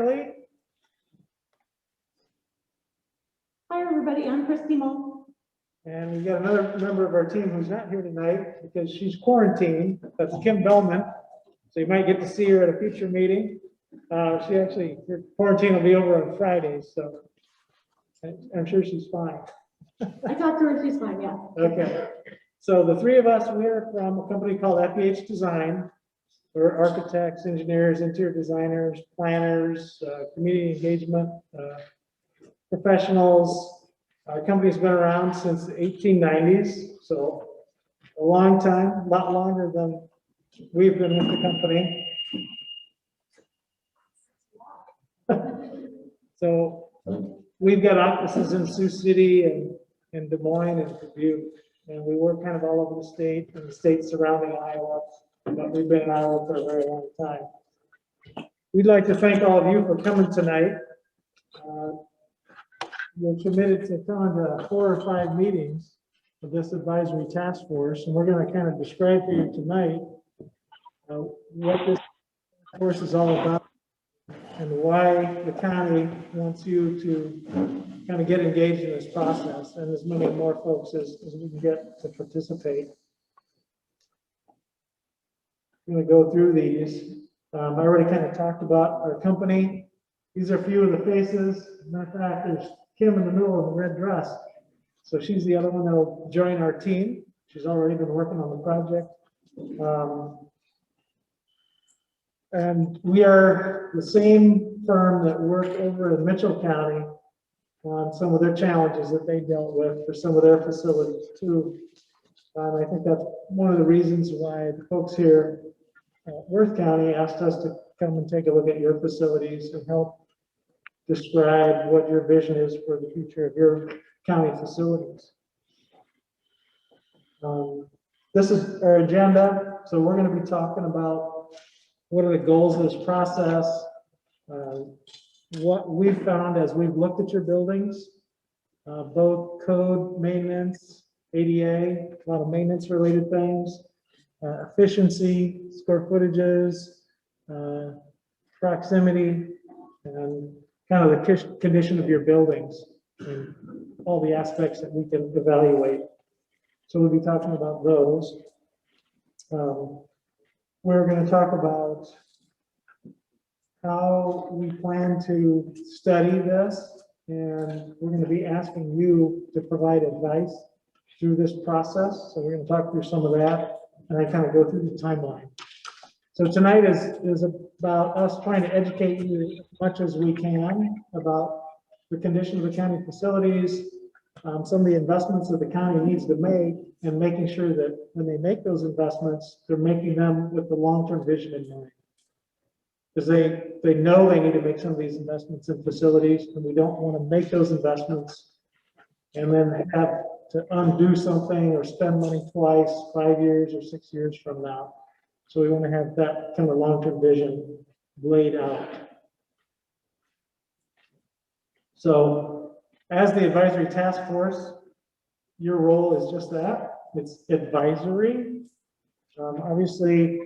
Hi, everybody. I'm Christy Mull. and we've got another member of our team who's not here tonight because she's quarantined. That's Kim Bellman. So you might get to see her at a future meeting. Her quarantine will be over on Fridays, so I'm sure she's fine. I talked to her. She's fine. Yeah. Okay. So the three of us, we're from a company called FEH Design. We're architects, engineers, interior designers, planners, community engagement professionals. Our company's been around since the 1890s, so a long time, a lot longer than we've been with the company. So we've got offices in Sioux City and Des Moines and Dubuque, and we work kind of all over the state and the states surrounding Iowa, but we've been in Iowa for a very long time. We'd like to thank all of you for coming tonight. We're committed to coming to 4 or 5 meetings of this advisory task force, and we're going to kind of describe for you tonight what this task force is all about and why the county wants you to kind of get engaged in this process, and as many more folks as we can get to participate. I'm going to go through these. I already kind of talked about our company. These are a few of the faces. As a matter of fact, there's Kim in the middle of the red dress. So she's the other one that'll join our team. She's already been working on the project. And we are the same firm that worked over in Mitchell County on some of their challenges that they dealt with for some of their facilities too. I think that's one of the reasons why the folks here at Worth County asked us to come and take a look at your facilities and help describe what your vision is for the future of your county facilities. This is our agenda. So we're going to be talking about what are the goals of this process, what we've found as we've looked at your buildings, both code, maintenance, ADA, a lot of maintenance related things, efficiency, square footages, proximity, and kind of the condition of your buildings and all the aspects that we can evaluate. So we'll be talking about those. We're going to talk about how we plan to study this, and we're going to be asking you to provide advice through this process. So we're going to talk through some of that, and I kind of go through the timeline. So tonight is about us trying to educate you as much as we can about the condition of the county facilities, some of the investments that the county needs to make, and making sure that when they make those investments, they're making them with the long-term vision in mind. Because they know they need to make some of these investments in facilities, and we don't want to make those investments and then have to undo something or spend money twice, 5 years or 6 years from now. So we want to have that kind of long-term vision laid out. So as the advisory task force, your role is just that. It's advisory. Obviously,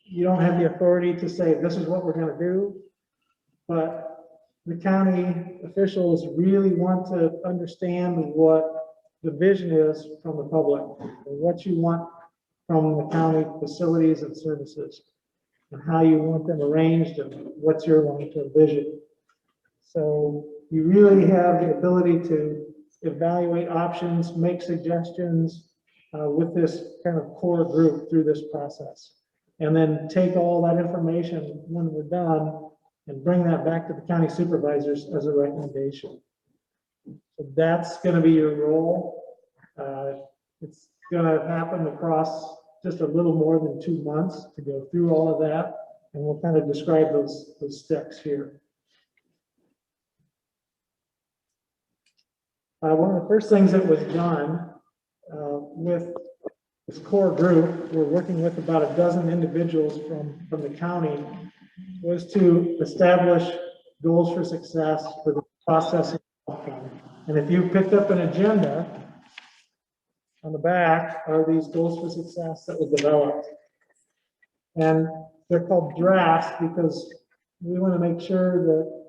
you don't have the authority to say this is what we're going to do, but the county officials really want to understand what the vision is from the public, and what you want from the county facilities and services, and how you want them arranged, and what's your long-term vision. So you really have the ability to evaluate options, make suggestions with this kind of core group through this process, and then take all that information when we're done and bring that back to the county supervisors as a recommendation. So that's going to be your role. It's going to happen across just a little more than 2 months to go through all of that, and we'll kind of describe those steps here. One of the first things that was done with this core group, we're working with about a dozen individuals from the county, was to establish goals for success for the processing outcome. And if you picked up an agenda, on the back are these goals for success that were developed. And they're called drafts because we want to make sure that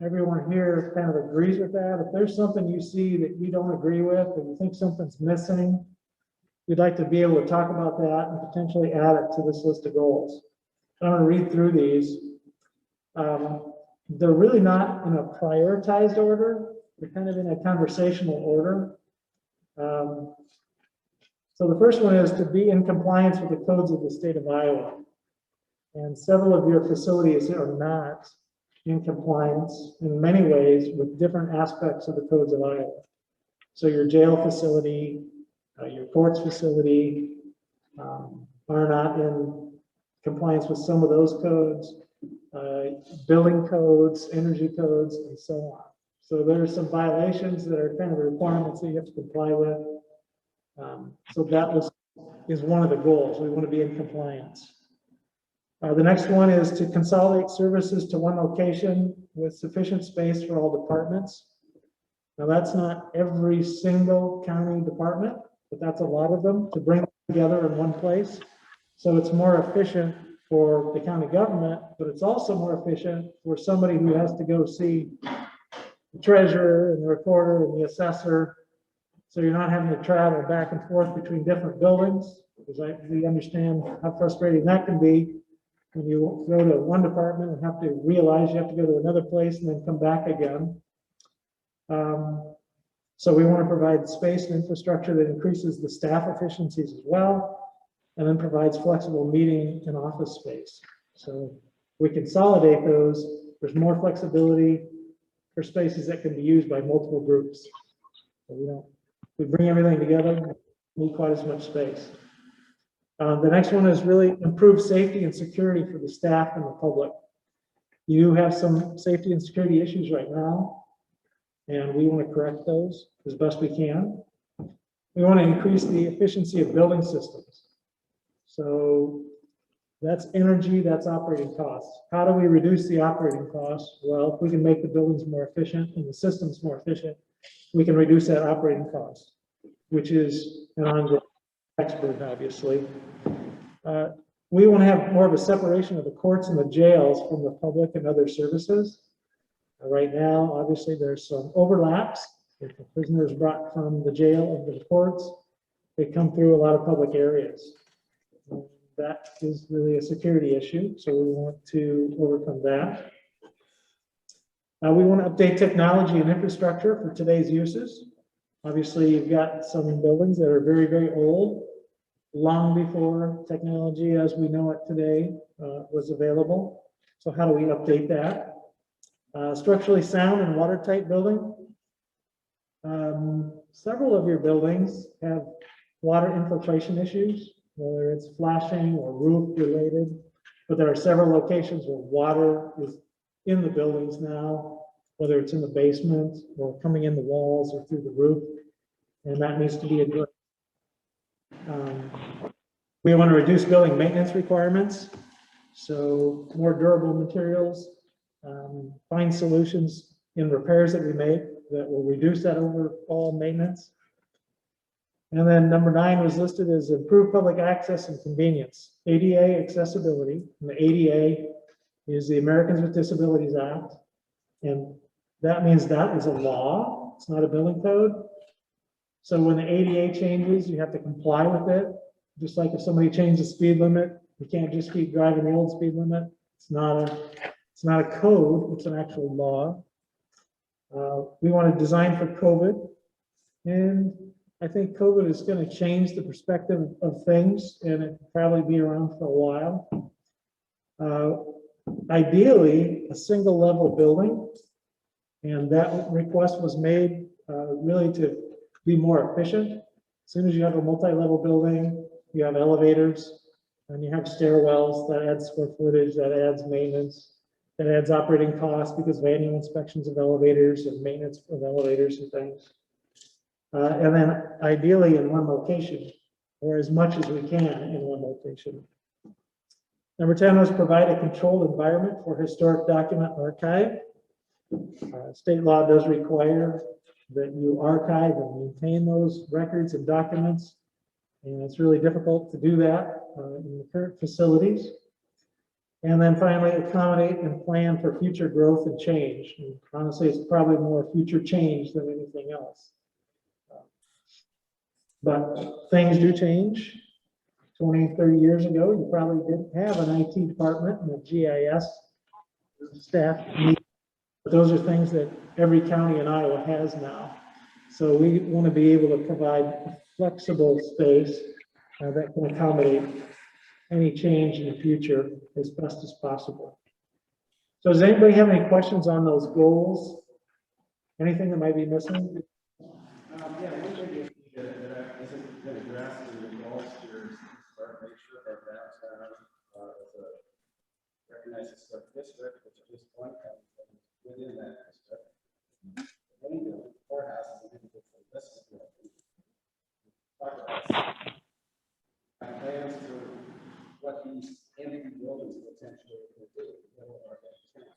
everyone here kind of agrees with that. If there's something you see that you don't agree with, or you think something's missing, we'd like to be able to talk about that and potentially add it to this list of goals. I'm going to read through these. They're really not in a prioritized order. They're kind of in a conversational order. So the first one is to be in compliance with the codes of the state of Iowa. And several of your facilities are not in compliance in many ways with different aspects of the codes of Iowa. So your jail facility, your courts facility are not in compliance with some of those codes, building codes, energy codes, and so on. So there are some violations that are kind of the requirements that you have to comply with. So that is one of the goals. We want to be in compliance. The next one is to consolidate services to one location with sufficient space for all departments. Now that's not every single county department, but that's a lot of them, to bring them together in one place. So it's more efficient for the county government, but it's also more efficient for somebody who has to go see the treasurer and the recorder and the assessor. So you're not having to travel back and forth between different buildings, because we understand how frustrating that can be when you go to one department and have to realize you have to go to another place and then come back again. So we want to provide space and infrastructure that increases the staff efficiencies as well, and then provides flexible meeting and office space. So we consolidate those. There's more flexibility for spaces that can be used by multiple groups. So we bring everything together, need quite as much space. The next one is really improve safety and security for the staff and the public. You have some safety and security issues right now, and we want to correct those as best we can. We want to increase the efficiency of building systems. So that's energy, that's operating costs. How do we reduce the operating costs? Well, if we can make the buildings more efficient and the systems more efficient, we can reduce that operating cost, which is an ongoing tax burden, obviously. We want to have more of a separation of the courts and the jails from the public and other services. Right now, obviously, there's some overlaps. If a prisoner is brought from the jail into the courts, they come through a lot of public areas. That is really a security issue, so we want to overcome that. We want to update technology and infrastructure for today's uses. Obviously, you've got some buildings that are very, very old, long before technology as we know it today was available. So how do we update that? Structurally sound and watertight building. Several of your buildings have water infiltration issues, whether it's flashing or roof related, but there are several locations where water is in the buildings now, whether it's in the basement or coming in the walls or through the roof, and that needs to be addressed. We want to reduce building maintenance requirements, so more durable materials, find solutions in repairs that we make that will reduce that overall maintenance. And then number 9 was listed as improve public access and convenience, ADA accessibility. And the ADA is the Americans with Disabilities Act. And that means that is a law. It's not a building code. So when the ADA changes, you have to comply with it. Just like if somebody changed the speed limit, you can't just keep driving the old speed limit. It's not a code, it's an actual law. We want to design for COVID. And I think COVID is going to change the perspective of things, and it will probably be around for a while. Ideally, a single level building, and that request was made really to be more efficient. As soon as you have a multi-level building, you have elevators, and you have stairwells. That adds square footage, that adds maintenance, that adds operating costs because of annual inspections of elevators and maintenance of elevators and things. And then ideally in one location, or as much as we can in one location. Number 10 was provide a controlled environment for historic document archive. State law does require that you archive and maintain those records and documents, and it's really difficult to do that in the current facilities. And then finally, accommodate and plan for future growth and change. And honestly, it's probably more future change than anything else. But things do change. 20, 30 years ago, you probably didn't have an IT department and a GIS staff. But those are things that every county in Iowa has now. So we want to be able to provide a flexible space that can accommodate any change in the future as best as possible. So does anybody have any questions on those goals? Anything that might be missing? Yeah, one thing that isn't been addressed in the goals here is to make sure our downtown is a recognized historic district, which at this point comes within that district. Any building, courthouse is an individual listed building. Talk about plans for what these empty buildings potentially could do in the middle of our downtown.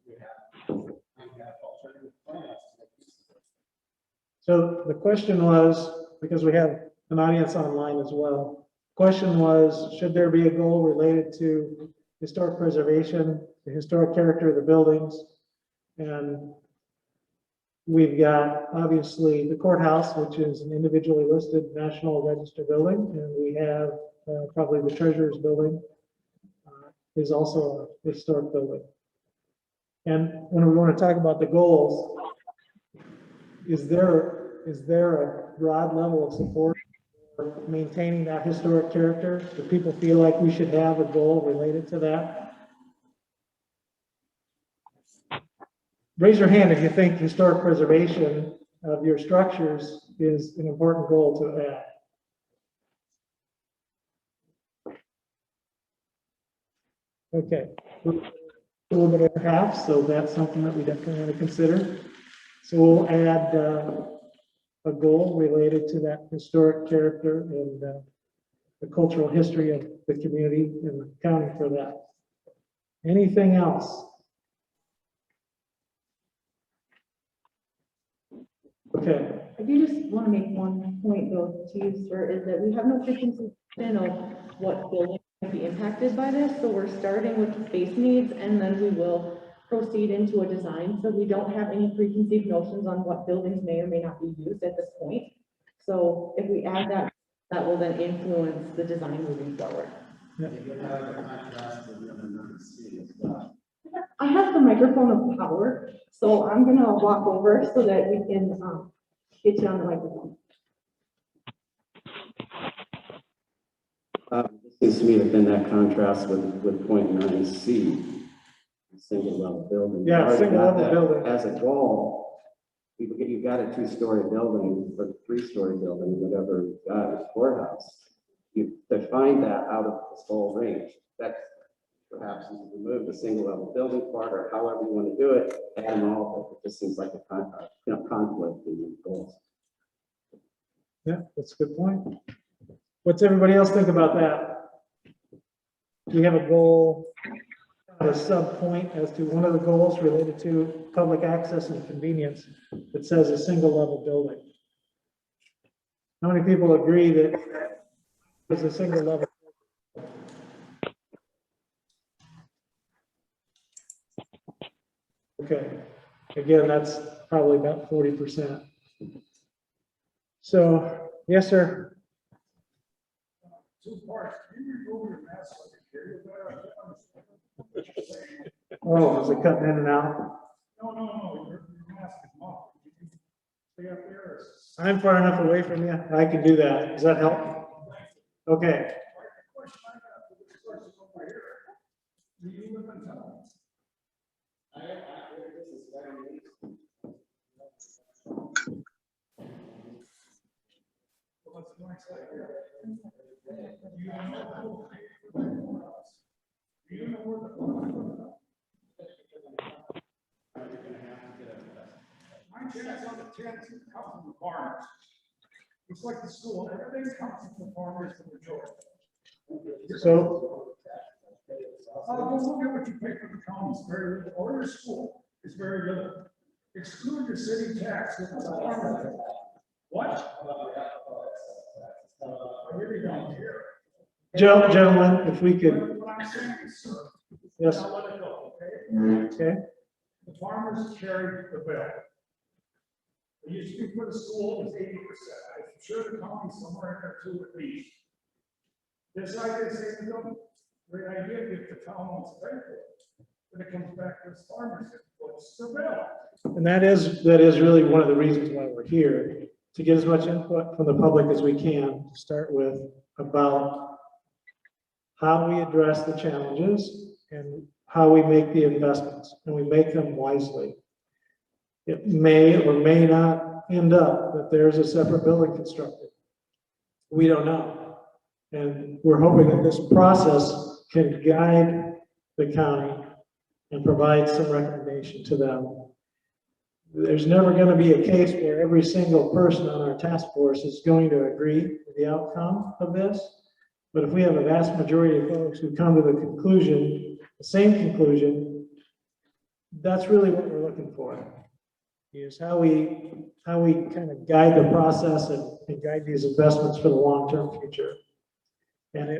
We have alternative plans to make use of it. So the question was, because we have an audience online as well, question was, should there be a goal related to historic preservation, the historic character of the buildings? And we've got obviously the courthouse, which is an individually listed National Register building, and we have probably the Treasurer's building is also a historic building. And when we want to talk about the goals, is there a broad level of support for maintaining that historic character? Do people feel like we should have a goal related to that? Raise your hand if you think historic preservation of your structures is an important goal to add. Okay, a little bit over half, so that's something that we definitely want to consider. So we'll add a goal related to that historic character and the cultural history of the community and accounting for that. Anything else? Okay. I do just want to make one point though to you, sir, is that we have no preconceived notion of what buildings might be impacted by this. So we're starting with the space needs and then we will proceed into a design. So we don't have any preconceived notions on what buildings may or may not be used at this point. So if we add that, that will then influence the design moving forward. Yeah. I have the microphone of power, so I'm gonna walk over so that we can get you on the microphone. This seems to me to have been that contrast with point 9C, single level building. Yeah, single level building. As a goal, you've got a 2-story building or 3-story building, whatever you've got, a courthouse. You define that out of this whole range. That's perhaps you remove the single level building part or however you want to do it, add them all, it just seems like a conflict in your goals. Yeah, that's a good point. What's everybody else think about that? We have a goal, a sub point as to one of the goals related to public access and convenience that says a single level building. How many people agree that it's a single level? Okay, again, that's probably about 40%. So, yes, sir. 2 parts. Can you remove your mask so I can hear you better? Oh, is it cutting in and out? No. Your mask is off. Stay up there. I'm far enough away from you. I can do that. Does that help? Okay. The question I got for this person over here. Do you live in town? Well, it's nice out here. Do you know where the my dad's on the 10th comes from the farmers. It's like the school, everything comes from the farmers for the majority. So, Go look at what you pay for the county, it's very little, or your school, it's very little. Exclude your city tax. What? I really don't care. gentlemen, if we could, What I'm saying is, Yes. Now let it go, okay? Okay, The farmers carried the bill. It used to be for the school, it was 80%. I'm sure the county somewhere in there too at least. This idea is saying, no, great idea if the town wants to pay for it. When it comes back to the farmers, what's the bill? and that is really one of the reasons why we're here, to get as much input from the public as we can, to start with, about how we address the challenges and how we make the investments, and we make them wisely. It may or may not end up that there's a separate building constructed. We don't know. And we're hoping that this process can guide the county and provide some recommendation to them. There's never going to be a case where every single person on our task force is going to agree with the outcome of this. But if we have a vast majority of folks who come to the conclusion, the same conclusion, that's really what we're looking for. Is how we kind of guide the process and guide these investments for the long-term future. And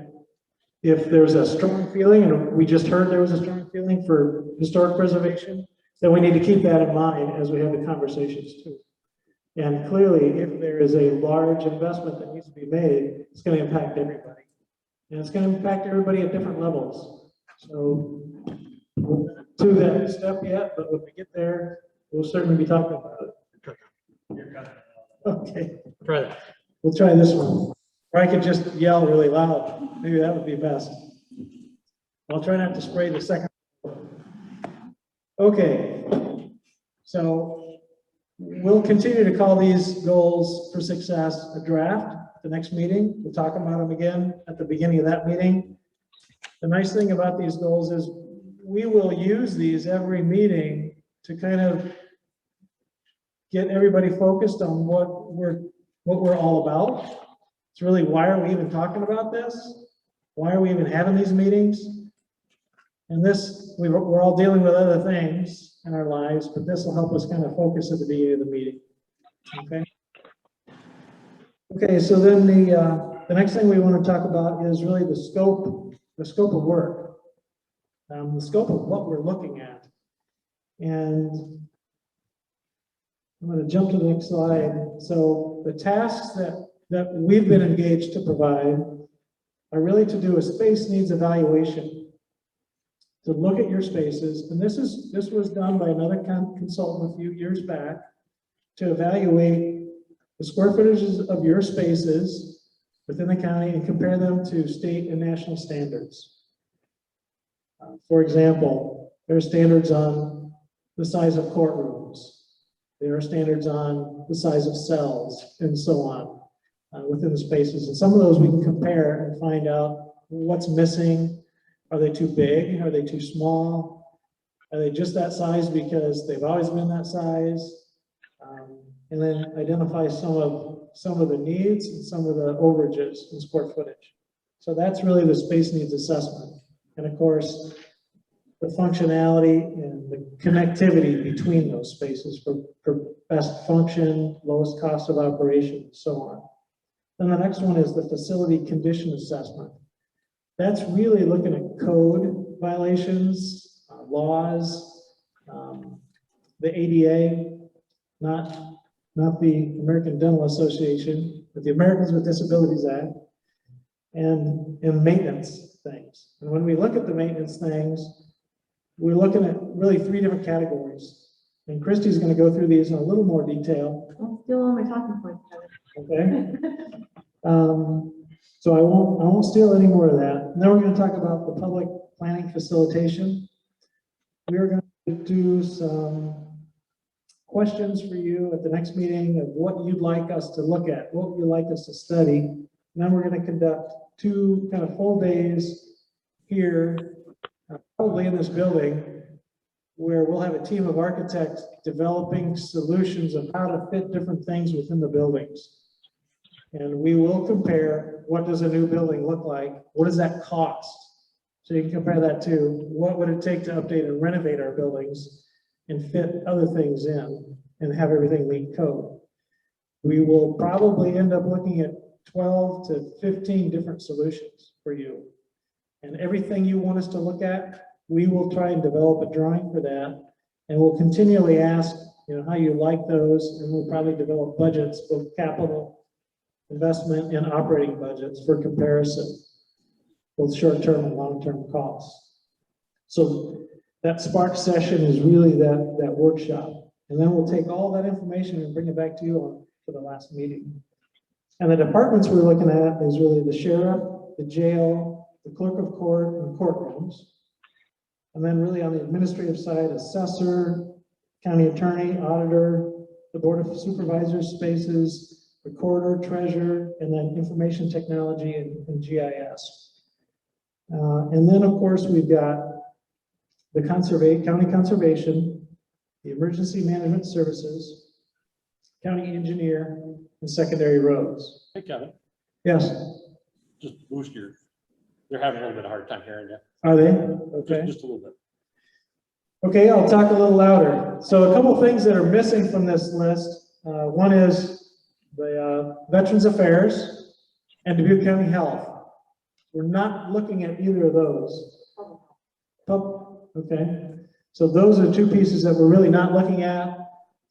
if there's a strong feeling, and we just heard there was a strong feeling for historic preservation, then we need to keep that in mind as we have the conversations too. And clearly, if there is a large investment that needs to be made, it's going to impact everybody. And it's going to impact everybody at different levels. So we're not to that step yet, but when we get there, we'll certainly be talking about it. Okay. Try that. We'll try this one. Or I could just yell really loud. Maybe that would be best. I'll try not to spray the second. Okay. So we'll continue to call these goals for success a draft. At the next meeting, we'll talk about them again at the beginning of that meeting. The nice thing about these goals is we will use these every meeting to kind of get everybody focused on what we're all about. It's really, why are we even talking about this? Why are we even having these meetings? And this, we're all dealing with other things in our lives, but this will help us kind of focus at the beginning of the meeting. Okay. Okay, so then the next thing we want to talk about is really the scope of work, the scope of what we're looking at. And I'm going to jump to the next slide. So the tasks that we've been engaged to provide are really to do a space needs evaluation, to look at your spaces. And this was done by another consultant a few years back, to evaluate the square footages of your spaces within the county and compare them to state and national standards. For example, there are standards on the size of courtrooms. There are standards on the size of cells and so on within the spaces. And some of those we can compare and find out what's missing. Are they too big? Are they too small? Are they just that size because they've always been that size? And then identify some of the needs and some of the overages in square footage. So that's really the space needs assessment. And of course, the functionality and the connectivity between those spaces for best function, lowest cost of operation, and so on. Then the next one is the facility condition assessment. That's really looking at code violations, laws, the ADA, not the American Dental Association, but the Americans with Disabilities Act, and maintenance things. And when we look at the maintenance things, we're looking at really 3 different categories. And Christy's going to go through these in a little more detail. I'm still on my talking points, Kevin. Okay. So I won't steal any more of that. And then we're going to talk about the public planning facilitation. We are going to do some questions for you at the next meeting of what you'd like us to look at, what you'd like us to study. And then we're going to conduct 2 kind of full days here, probably in this building, where we'll have a team of architects developing solutions of how to fit different things within the buildings. And we will compare, what does a new building look like? What does that cost? So you can compare that to what would it take to update and renovate our buildings and fit other things in and have everything meet code. We will probably end up looking at 12 to 15 different solutions for you. And everything you want us to look at, we will try and develop a drawing for that. And we'll continually ask, how you like those, and we'll probably develop budgets, both capital investment and operating budgets for comparison, both short-term and long-term costs. So that Spark session is really that workshop. And then we'll take all that information and bring it back to you for the last meeting. And the departments we're looking at is really the sheriff, the jail, the clerk of court, and courtrooms. And then really on the administrative side, assessor, county attorney, auditor, the board of supervisors spaces, recorder, treasurer, and then information technology and GIS. And then of course we've got the county conservation, the emergency management services, county engineer, and secondary roads. Hey, Kevin, Yes, just boost your, they're having a little bit of a hard time hearing you. are they? Okay. Just a little bit. Okay, I'll talk a little louder. So a couple of things that are missing from this list. One is the Veterans Affairs and Dubuque County Health. We're not looking at either of those. Okay, so those are two pieces that we're really not looking at.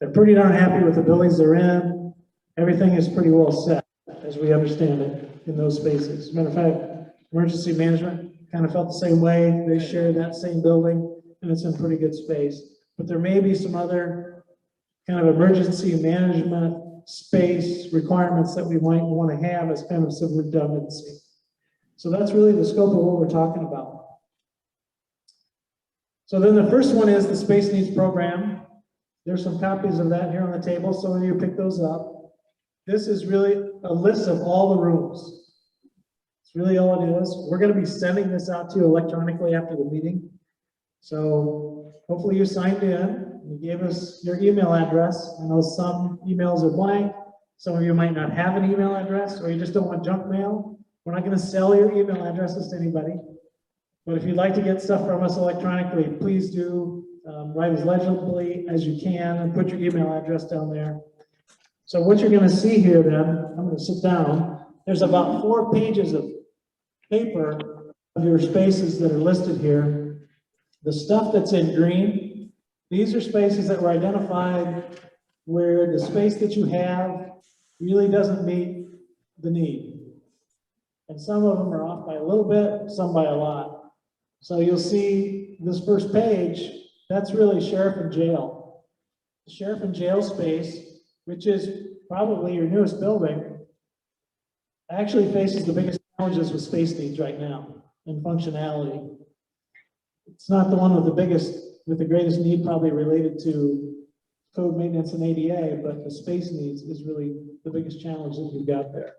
They're pretty darn happy with the buildings they're in. Everything is pretty well set, as we understand it, in those spaces. As a matter of fact, emergency management kind of felt the same way. They share that same building, and it's in pretty good space. But there may be some other kind of emergency management space requirements that we might want to have as kind of some redundancy. So that's really the scope of what we're talking about. So then the first one is the Space Needs Program. There's some copies of that here on the table. Some of you pick those up. This is really a list of all the rooms. It's really all it is. We're going to be sending this out to you electronically after the meeting. So hopefully you signed in. You gave us your email address. I know some emails are blank. Some of you might not have an email address, or you just don't want junk mail. We're not going to sell your email addresses to anybody. But if you'd like to get stuff from us electronically, please do write as legibly as you can and put your email address down there. So what you're going to see here then, I'm going to sit down. There's about 4 pages of paper of your spaces that are listed here. The stuff that's in green, these are spaces that were identified where the space that you have really doesn't meet the need. And some of them are off by a little bit, some by a lot. So you'll see this first page, that's really sheriff and jail. The sheriff and jail space, which is probably your newest building, actually faces the biggest challenges with space needs right now and functionality. It's not the one with the greatest need probably related to code maintenance and ADA, but the space needs is really the biggest challenge that you've got there.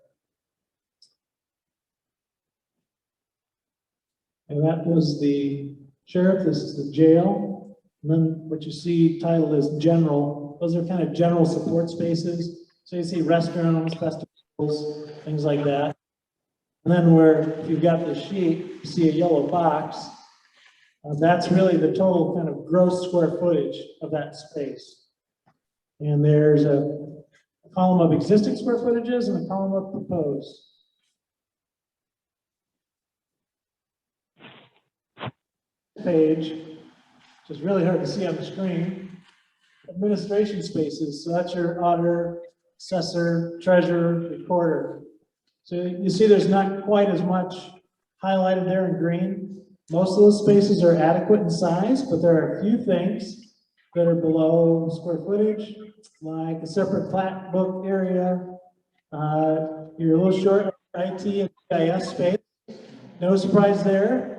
And that was the sheriff, this is the jail. And then what you see titled as general, those are kind of general support spaces. So you see restrooms, festivals, things like that. And then where, if you've got the sheet, you see a yellow box. That's really the total kind of gross square footage of that space. And there's a column of existing square footages and a column of proposed. Page, which is really hard to see on the screen, administration spaces. So that's your auditor, assessor, treasurer, recorder. So you see there's not quite as much highlighted there in green. Most of those spaces are adequate in size, but there are a few things that are below square footage, like a separate plat book area. You're a little short IT and GIS space. No surprise there.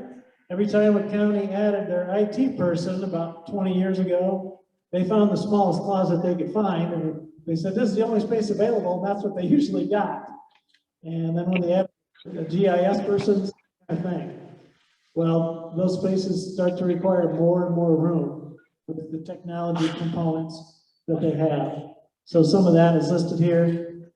Every time a county added their IT person about 20 years ago, they found the smallest closet they could find, and they said, this is the only space available, and that's what they usually got. And then when they added a GIS person, same kind of thing. Well, those spaces start to require more and more room with the technology components that they have. So some of that is listed here.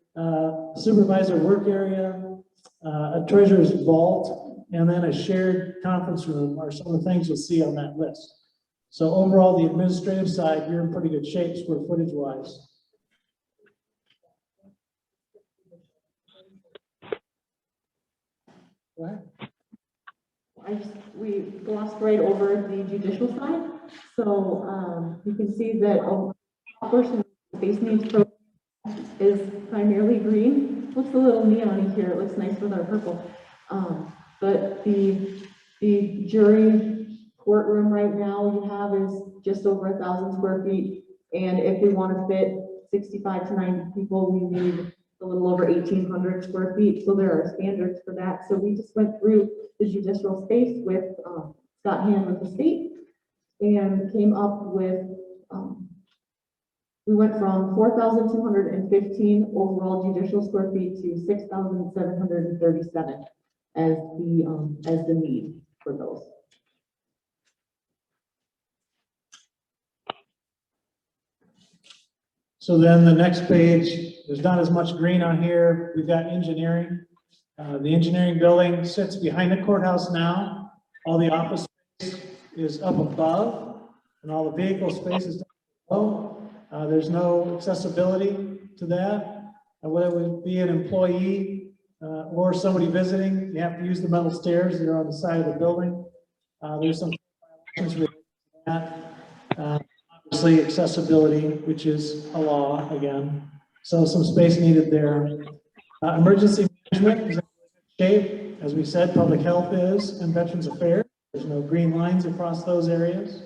Supervisor work area, a treasurer's vault, and then a shared conference room are some of the things you'll see on that list. So overall, the administrative side, you're in pretty good shape square footage wise. What? we glossed right over the judicial side. So, you can see that a portion of the space needs program is primarily green. Looks a little neon here. It looks nice with our purple. But the jury courtroom right now you have is just over 1,000 square feet. And if we want to fit 65 to 90 people, we need a little over 1,800 square feet. So there are standards for that. So we just went through the judicial space with Scott Hand with the state and came up with, we went from 4,215 overall judicial square feet to 6,737 as the need for those. So then the next page, there's not as much green on here. We've got engineering. The engineering building sits behind the courthouse now. All the office space is up above, and all the vehicle space is down below. There's no accessibility to that. Whether it would be an employee or somebody visiting, you have to use the metal stairs that are on the side of the building. There's some violations related to that. Obviously, accessibility, which is a law again. So some space needed there. Emergency management is in good shape. As we said, public health is, and Veterans Affairs. There's no green lines across those areas.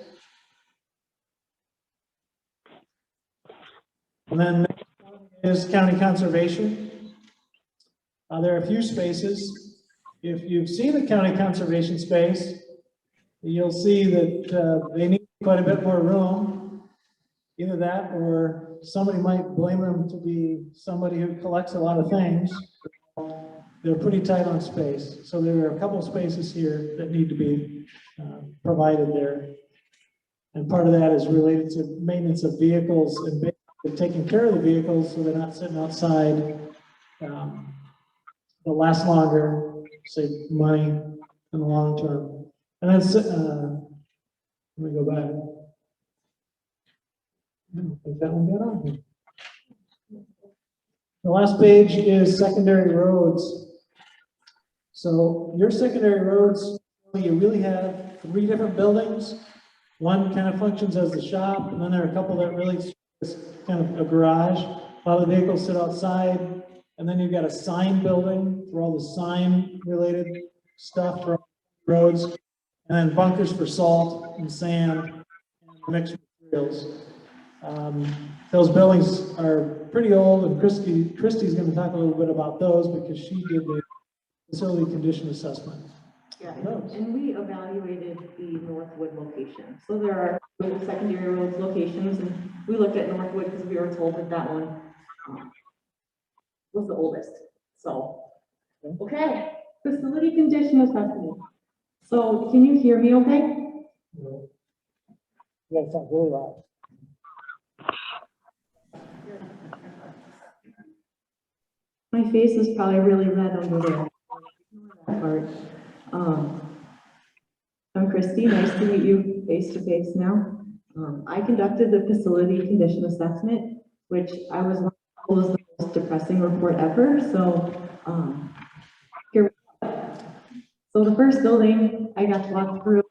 And then next one is county conservation. There are a few spaces. If you've seen the county conservation space, you'll see that they need quite a bit more room. Either that, or somebody might blame them to be somebody who collects a lot of things. They're pretty tight on space. So there are a couple of spaces here that need to be provided there. And part of that is related to maintenance of vehicles and basically taking care of the vehicles so they're not sitting outside. They'll last longer, save money in the long term. And that's, let me go back. I think that one got on here. The last page is secondary roads. So your secondary roads, you really have 3 different buildings. One kind of functions as the shop, and then there are a couple that really is kind of a garage. A lot of the vehicles sit outside, and then you've got a sign building for all the sign related stuff for roads, and then bunkers for salt and sand and mixed materials. Those buildings are pretty old, and Christy's going to talk a little bit about those because she did the facility condition assessment. Yeah, and we evaluated the Northwood location. So there are secondary roads locations, and we looked at Northwood because we were told that that one was the oldest. So, okay, facility condition assessment. So can you hear me okay? You gotta talk really loud. My face is probably really red under there. That part. I'm Christy, nice to meet you face to face now. I conducted the facility condition assessment, which I was told was the most depressing report ever. So here we go. So the first building I got to walk through,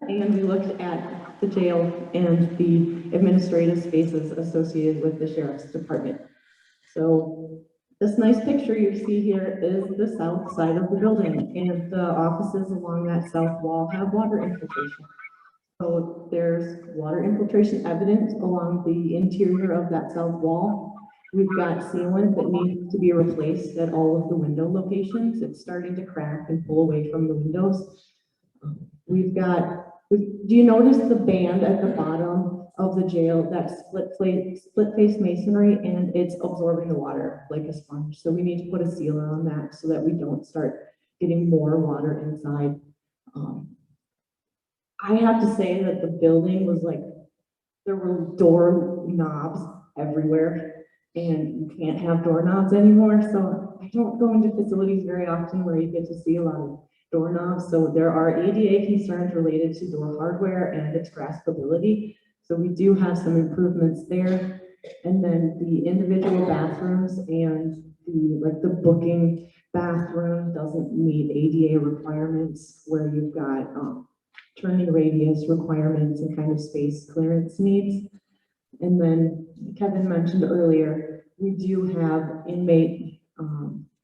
and we looked at the jail and the administrative spaces associated with the sheriff's department. So this nice picture you see here is the south side of the building, and the offices along that south wall have water infiltration. So there's water infiltration evident along the interior of that south wall. We've got sealant that needs to be replaced at all of the window locations. It's starting to crack and pull away from the windows. Do you notice the band at the bottom of the jail, that split face masonry, and it's absorbing the water like a sponge? So we need to put a sealer on that so that we don't start getting more water inside. I have to say that the building was like, there were door knobs everywhere, and you can't have doorknobs anymore. So I don't go into facilities very often where you get to see a lot of doorknobs. So there are ADA concerns related to door hardware and its graspability. So we do have some improvements there. And then the individual bathrooms and the booking bathroom doesn't meet ADA requirements, where you've got, turning radius requirements and kind of space clearance needs. And then Kevin mentioned earlier, we do have inmate,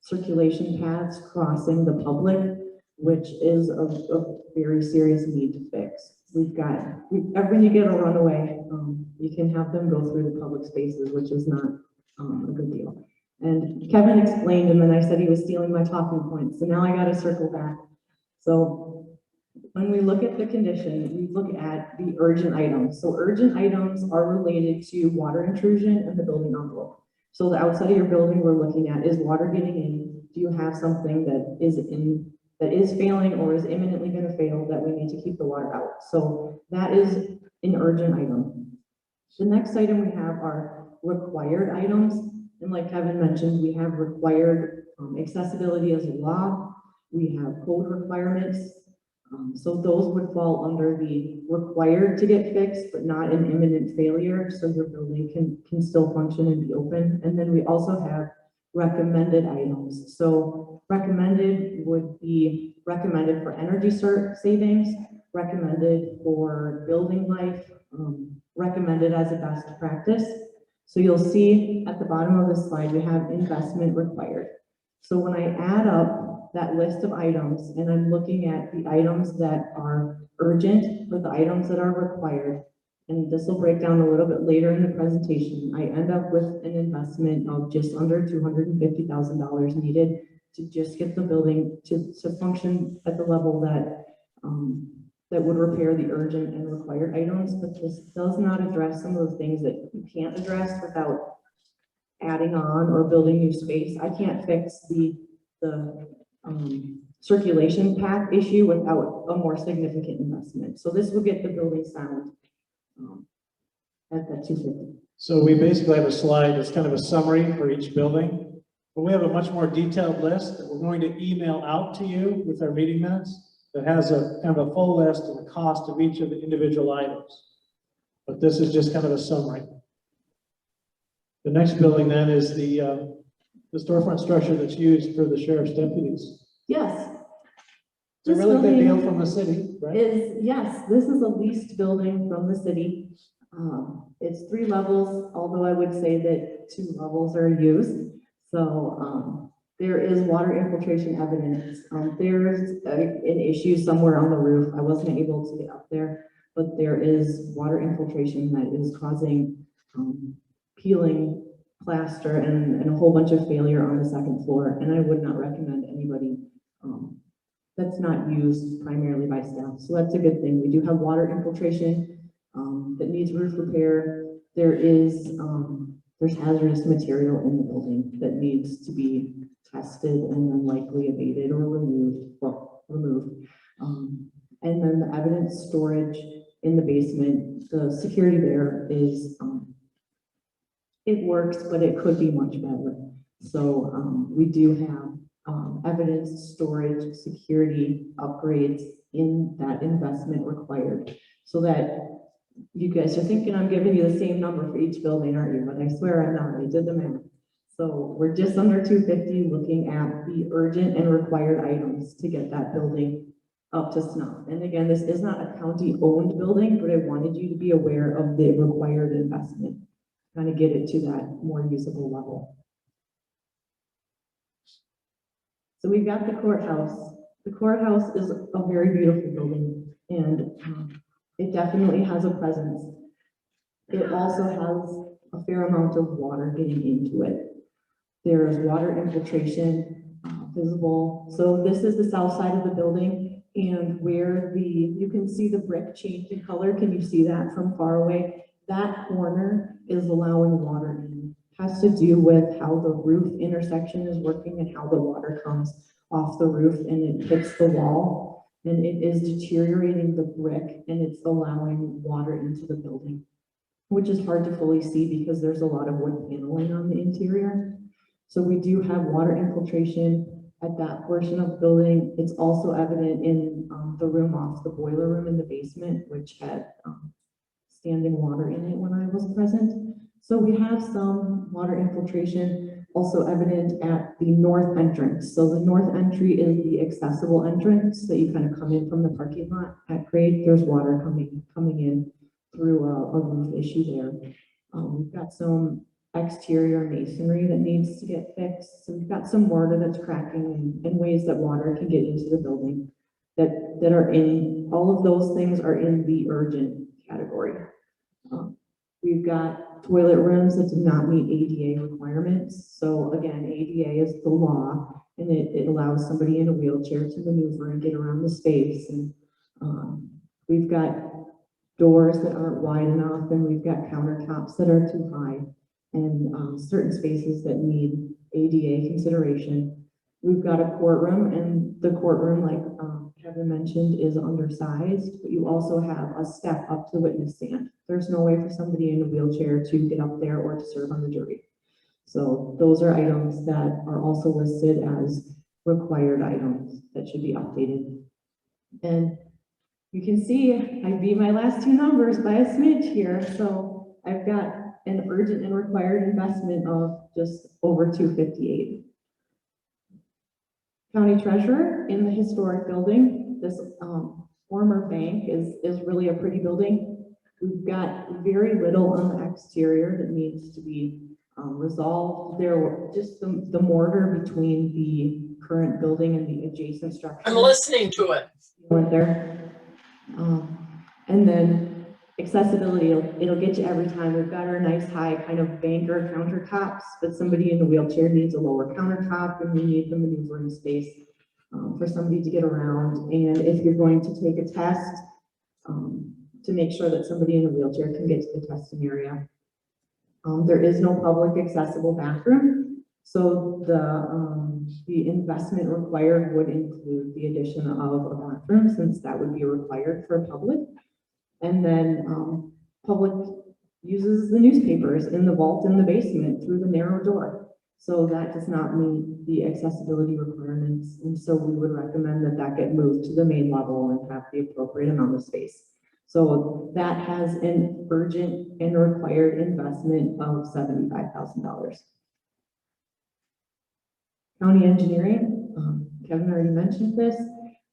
circulation paths crossing the public, which is a very serious need to fix. When you get a runaway, you can have them go through the public spaces, which is not, a good deal. And Kevin explained, and then I said he was stealing my talking points, so now I gotta circle back. So when we look at the condition, we look at the urgent items. So urgent items are related to water intrusion and the building envelope. So the outside of your building we're looking at, is water getting in? Do you have something that is failing or is imminently gonna fail that we need to keep the water out? So that is an urgent item. The next item we have are required items. And like Kevin mentioned, we have required accessibility as a law. We have code requirements. So those would fall under the required to get fixed, but not an imminent failure. So your building can still function and be open. And then we also have recommended items. So recommended would be recommended for energy savings, recommended for building life, recommended as a best practice. So you'll see at the bottom of the slide, we have investment required. So when I add up that list of items and I'm looking at the items that are urgent or the items that are required, and this will break down a little bit later in the presentation, I end up with an investment of just under $250,000 needed to just get the building to function at the level that that would repair the urgent and required items, but this does not address some of those things that you can't address without adding on or building new space. I can't fix the circulation path issue without a more significant investment. So this will get the building sound at that 250. So we basically have a slide that's kind of a summary for each building, but we have a much more detailed list that we're going to email out to you with our meeting minutes that has a kind of a full list of the cost of each of the individual items. But this is just kind of a summary. The next building then is the storefront structure that's used for the sheriff's deputies. Yes. It's a really big deal from the city, right? Yes, this is a leased building from the city. It's 3 levels, although I would say that 2 levels are used. So there is water infiltration evidence. There's an issue somewhere on the roof. I wasn't able to get up there, but there is water infiltration that is causing peeling plaster and a whole bunch of failure on the 2nd floor. And I would not recommend anybody that's not used primarily by staff. So that's a good thing. We do have water infiltration that needs roof repair. There's hazardous material in the building that needs to be tested and then likely abated or removed. And then the evidence storage in the basement, the security there is, it works, but it could be much better. So we do have evidence storage, security upgrades in that investment required, so that you guys are thinking I'm giving you the same number for each building, aren't you? But I swear I'm not. I did the math. So we're just under 250 looking at the urgent and required items to get that building up to snuff. And again, this is not a county-owned building, but I wanted you to be aware of the required investment, kind of get it to that more usable level. So we've got the courthouse. The courthouse is a very beautiful building, and it definitely has a presence. It also has a fair amount of water getting into it. There's water infiltration visible. So this is the south side of the building, and where you can see the brick change in color. Can you see that from far away? That corner is allowing water in. Has to do with how the roof intersection is working and how the water comes off the roof and it hits the wall, and it is deteriorating the brick and it's allowing water into the building, which is hard to fully see because there's a lot of wood paneling on the interior. So we do have water infiltration at that portion of the building. It's also evident in the room off the boiler room in the basement, which had standing water in it when I was present. So we have some water infiltration. also evident at the north entrance. So the north entry is the accessible entrance that you kind of come in from the parking lot at grade. There's water coming in through a roof issue there. We've got some exterior masonry that needs to get fixed. So we've got some mortar that's cracking and ways that water can get into the building that are in, all of those things are in the urgent category. We've got toilet rooms that do not meet ADA requirements. So again, ADA is the law, and it allows somebody in a wheelchair to maneuver and get around the space. And we've got doors that aren't wide enough, and we've got countertops that are too high, and certain spaces that need ADA consideration. We've got a courtroom, and the courtroom, like Kevin mentioned, is undersized, but you also have a step up to the witness stand. There's no way for somebody in a wheelchair to get up there or to serve on the jury. So those are items that are also listed as required items that should be updated. And you can see I beat my last two numbers by a smidge here. So I've got an urgent and required investment of just over 258. County treasurer in the historic building. This former bank is really a pretty building. We've got very little on the exterior that needs to be resolved. There were just the mortar between the current building and the adjacent structure. I'm listening to it. Went there. And then accessibility, it'll get you every time. We've got our nice high kind of banker countertops, but somebody in a wheelchair needs a lower countertop, and we need the maneuvering space for somebody to get around. And if you're going to take a test, to make sure that somebody in a wheelchair can get to the testing area. There is no public accessible bathroom, so the investment required would include the addition of a bathroom, since that would be required for public. And then public uses the newspapers in the vault in the basement through the narrow door. So that does not meet the accessibility requirements. And so we would recommend that that get moved to the main level and have the appropriate amount of space. So that has an urgent and required investment of $75,000. County engineering, Kevin already mentioned this.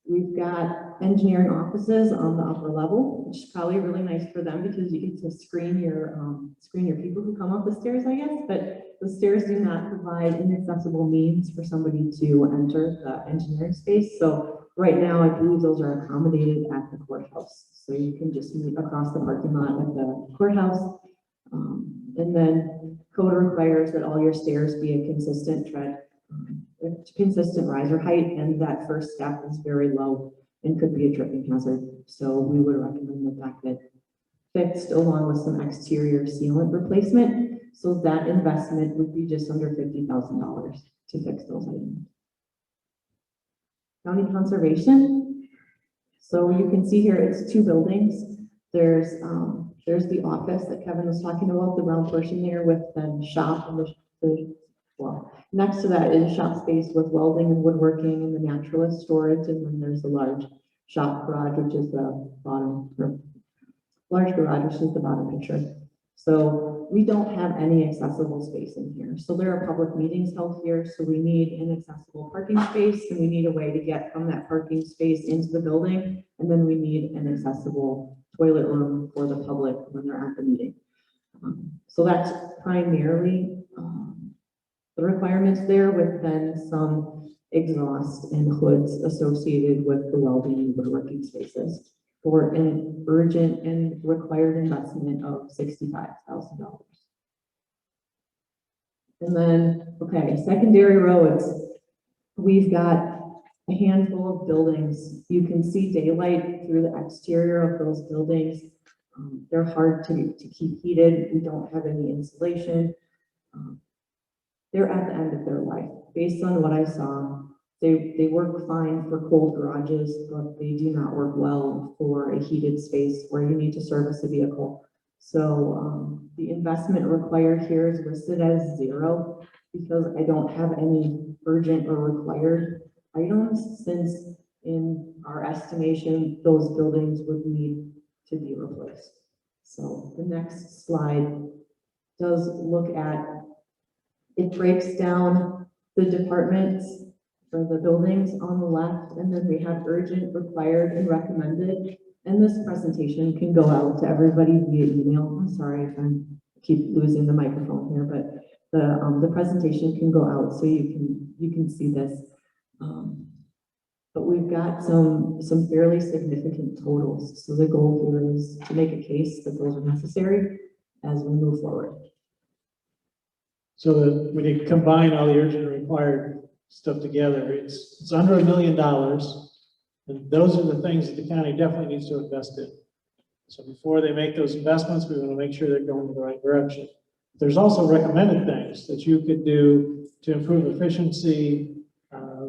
We've got engineering offices on the upper level, which is probably really nice for them because you get to screen your people who come up the stairs, I guess. But the stairs do not provide inaccessible means for somebody to enter the engineering space. So right now, I believe those are accommodated at the courthouse. So you can just meet across the parking lot at the courthouse. And then code requires that all your stairs be a consistent consistent riser height, and that first step is very low and could be a tripping hazard. So we would recommend that that get fixed along with some exterior sealant replacement. So that investment would be just under $50,000 to fix those items. County conservation. So you can see here it's two buildings. There's the office that Kevin was talking about, the round portion there with the shop and well, next to that is shop space with welding and woodworking and the naturalist storage, and then there's a large shop garage, which is the bottom, or large garage, which is the bottom picture. So we don't have any accessible space in here. So there are public meetings held here, so we need an accessible parking space, and we need a way to get from that parking space into the building, and then we need an accessible toilet room for the public when they're at the meeting. So that's primarily the requirements there, with then some exhaust and hoods associated with the welding and woodworking spaces for an urgent and required investment of $65,000. And then, okay, secondary roads. We've got a handful of buildings. You can see daylight through the exterior of those buildings. They're hard to keep heated. We don't have any insulation. They're at the end of their life. Based on what I saw, they work fine for cold garages, but they do not work well for a heated space where you need to service a vehicle. So the investment required here is listed as 0 because I don't have any urgent or required items, since in our estimation, those buildings would need to be replaced. So the next slide does look at It breaks down the departments for the buildings on the left, and then we have urgent, required, and recommended. And this presentation can go out to everybody via email. I'm sorry if I keep losing the microphone here, but the presentation can go out so you can see this. But we've got some fairly significant totals. So the goal here is to make a case that those are necessary as we move forward. So that when you combine all the urgent and required stuff together, it's under $1 million. And those are the things that the county definitely needs to invest in. So before they make those investments, we want to make sure they're going in the right direction. There's also recommended things that you could do to improve efficiency,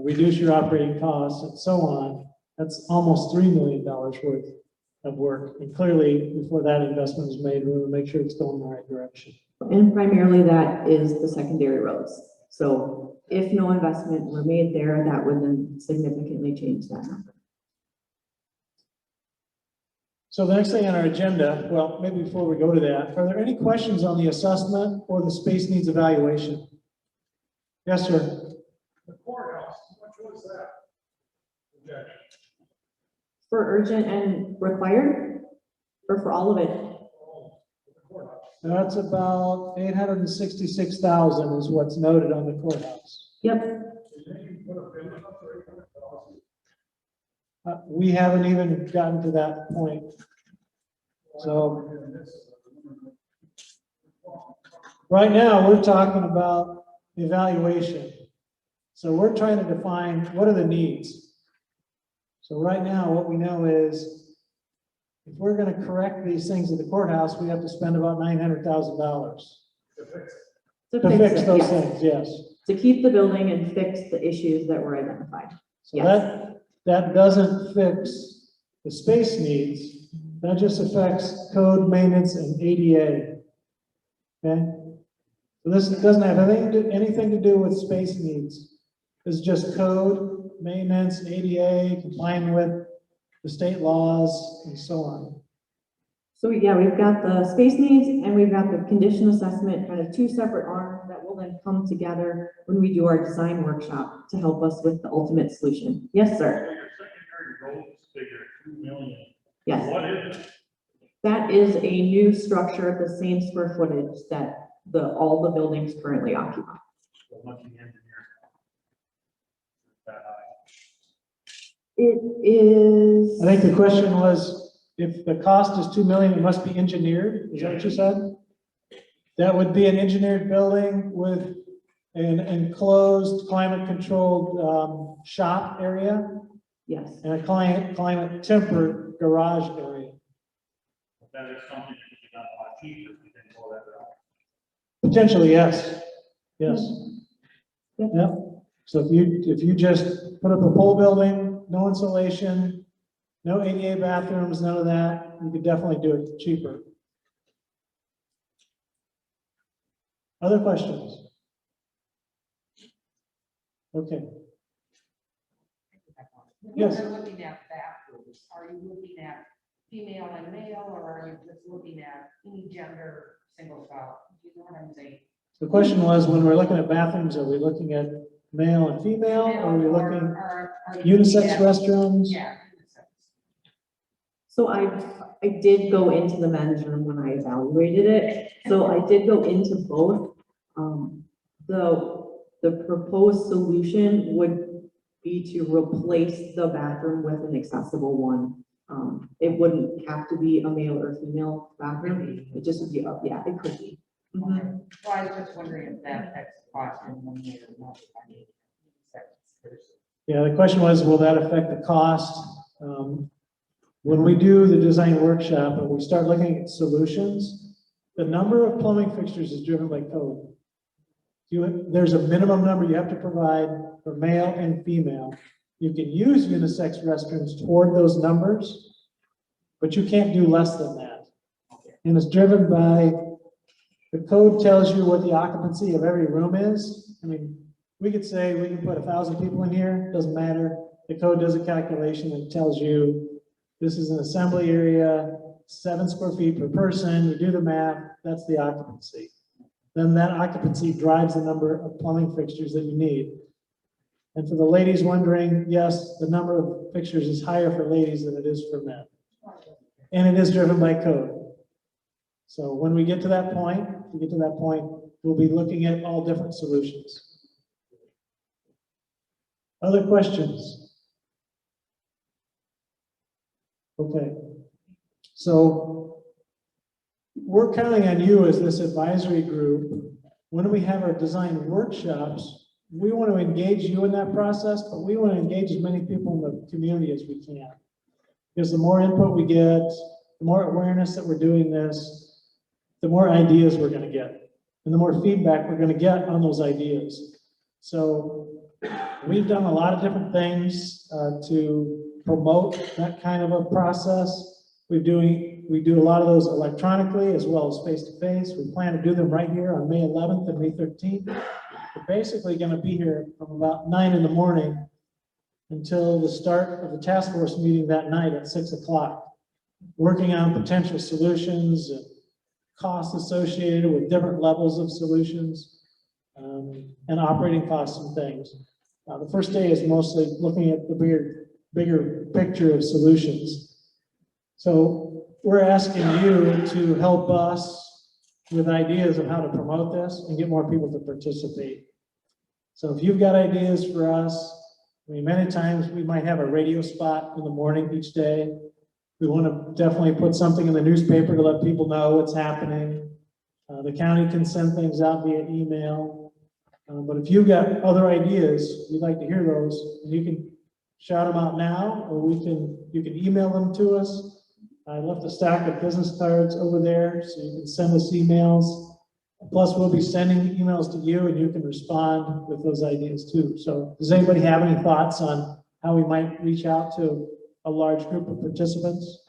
reduce your operating costs, and so on. That's almost $3 million worth of work. And clearly, before that investment is made, we want to make sure it's going in the right direction. And primarily that is the secondary roads. So if no investment were made there, that would then significantly change that number. So the next thing on our agenda, well, maybe before we go to that, are there any questions on the assessment or the space needs evaluation? Yes, sir. The courthouse, how much was that? Okay. For urgent and required, or for all of it? Oh, the courthouse. That's about 866,000 is what's noted on the courthouse. Yep. You think you put a bill up for 800,000? We haven't even gotten to that point. So right now, we're talking about evaluation. So we're trying to define what are the needs. So right now, what we know is if we're going to correct these things at the courthouse, we have to spend about $900,000 To fix it. to fix it, those yes. things, yes. To keep the building and fix the issues that were identified. So Yes. that doesn't fix the space needs. That just affects code, maintenance, and ADA. Okay? So this doesn't have anything to do with space needs. It's just code, maintenance, ADA, complying with the state laws, and so on. So yeah, we've got the space needs and we've got the condition assessment, kind of two separate arms that will then come together when we do our design workshop to help us with the ultimate solution. Yes, sir. Your secondary roads figure 2 million. Yes. What is it? That is a new structure at the same square footage that all the buildings currently occupy. So much the engineer. That high. It is. I think the question was, if the cost is 2 million, it must be engineered, is that what you said? That would be an engineered building with an enclosed, climate-controlled shop area Yes. and a climate-tempered garage area. That is something that you got a lot cheaper if you didn't go that route. Potentially, yes. Yes. Yep. Yep. So if you just put up a pole building, no insulation, no ADA bathrooms, none of that, you could definitely do it cheaper. Other questions? Okay. When Yes. you're looking at bathrooms, are you looking at female and male, or are you just looking at any gender, single spouse? Do you know what I'm saying? The question was, when we're looking at bathrooms, are we looking at male and female? Or are we Or looking are you looking unisex at- restrooms? Yeah. unisex. So I did go into the men's room when I evaluated it. So I did go into both. The proposed solution would be to replace the bathroom with an accessible one. It wouldn't have to be a male or female bathroom. It just would be, yeah, it could be. Mhm. Okay. Well, I was just wondering if that affects the cost in one way or not. I mean, unisex. Yeah, the question was, will that affect the cost? When we do the design workshop and we start looking at solutions, the number of plumbing fixtures is driven by code. There's a minimum number you have to provide for male and female. You can use unisex restrooms toward those numbers, but you can't do less than that. And it's driven by, the code tells you what the occupancy of every room is. I mean, we could say we can put 1,000 people in here, doesn't matter. The code does a calculation that tells you this is an assembly area, 7 square feet per person. You do the math, that's the occupancy. then that occupancy drives the number of plumbing fixtures that you need. And for the ladies wondering, yes, the number of fixtures is higher for ladies than it is for men. And it is driven by code. So when we get to that point, we'll be looking at all different solutions. Other questions? Okay. So we're counting on you as this advisory group. When we have our design workshops, we want to engage you in that process, but we want to engage as many people in the community as we can. Because the more input we get, the more awareness that we're doing this, the more ideas we're going to get, and the more feedback we're going to get on those ideas. So we've done a lot of different things to promote that kind of a process. We do a lot of those electronically as well as face-to-face. We plan to do them right here on May 11th and May 13th. We're basically going to be here from about 9 in the morning until the start of the task force meeting that night at 6 o'clock, working on potential solutions and costs associated with different levels of solutions and operating costs and things. The first day is mostly looking at the bigger picture of solutions. So we're asking you to help us with ideas of how to promote this and get more people to participate. So if you've got ideas for us, I mean, many times we might have a radio spot in the morning each day. We want to definitely put something in the newspaper to let people know what's happening. The county can send things out via email. But if you've got other ideas, we'd like to hear those. You can shout them out now, or you can email them to us. I left a stack of business cards over there, so you can send us emails. Plus, we'll be sending emails to you, and you can respond with those ideas too. So does anybody have any thoughts on how we might reach out to a large group of participants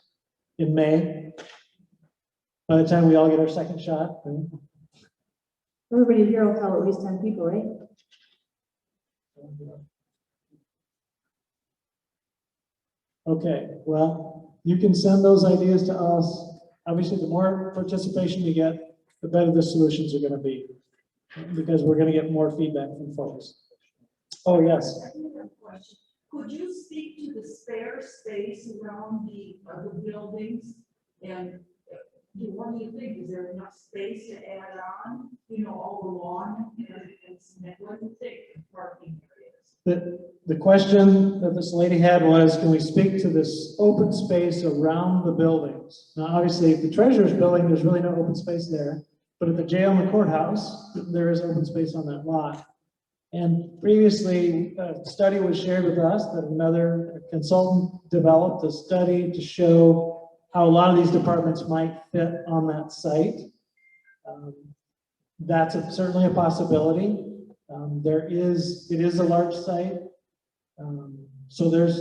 in May? By the time we all get our second shot. Right? Everybody here will tell at least 10 people, right? Okay, well, you can send those ideas to us. Obviously, the more participation you get, the better the solutions are going to be, because we're going to get more feedback from folks. Oh, yes. Could you speak to the spare space around the buildings? And what do you think? Is there enough space to add on, all the lawn and cement? What do you think of parking areas? The question that this lady had was, can we speak to this open space around the buildings? Now, obviously, the treasurer's building, there's really no open space there. But at the jail and the courthouse, there is open space on that lot. And previously, a study was shared with us that another consultant developed a study to show how a lot of these departments might fit on that site. That's certainly a possibility. It is a large site. So there's,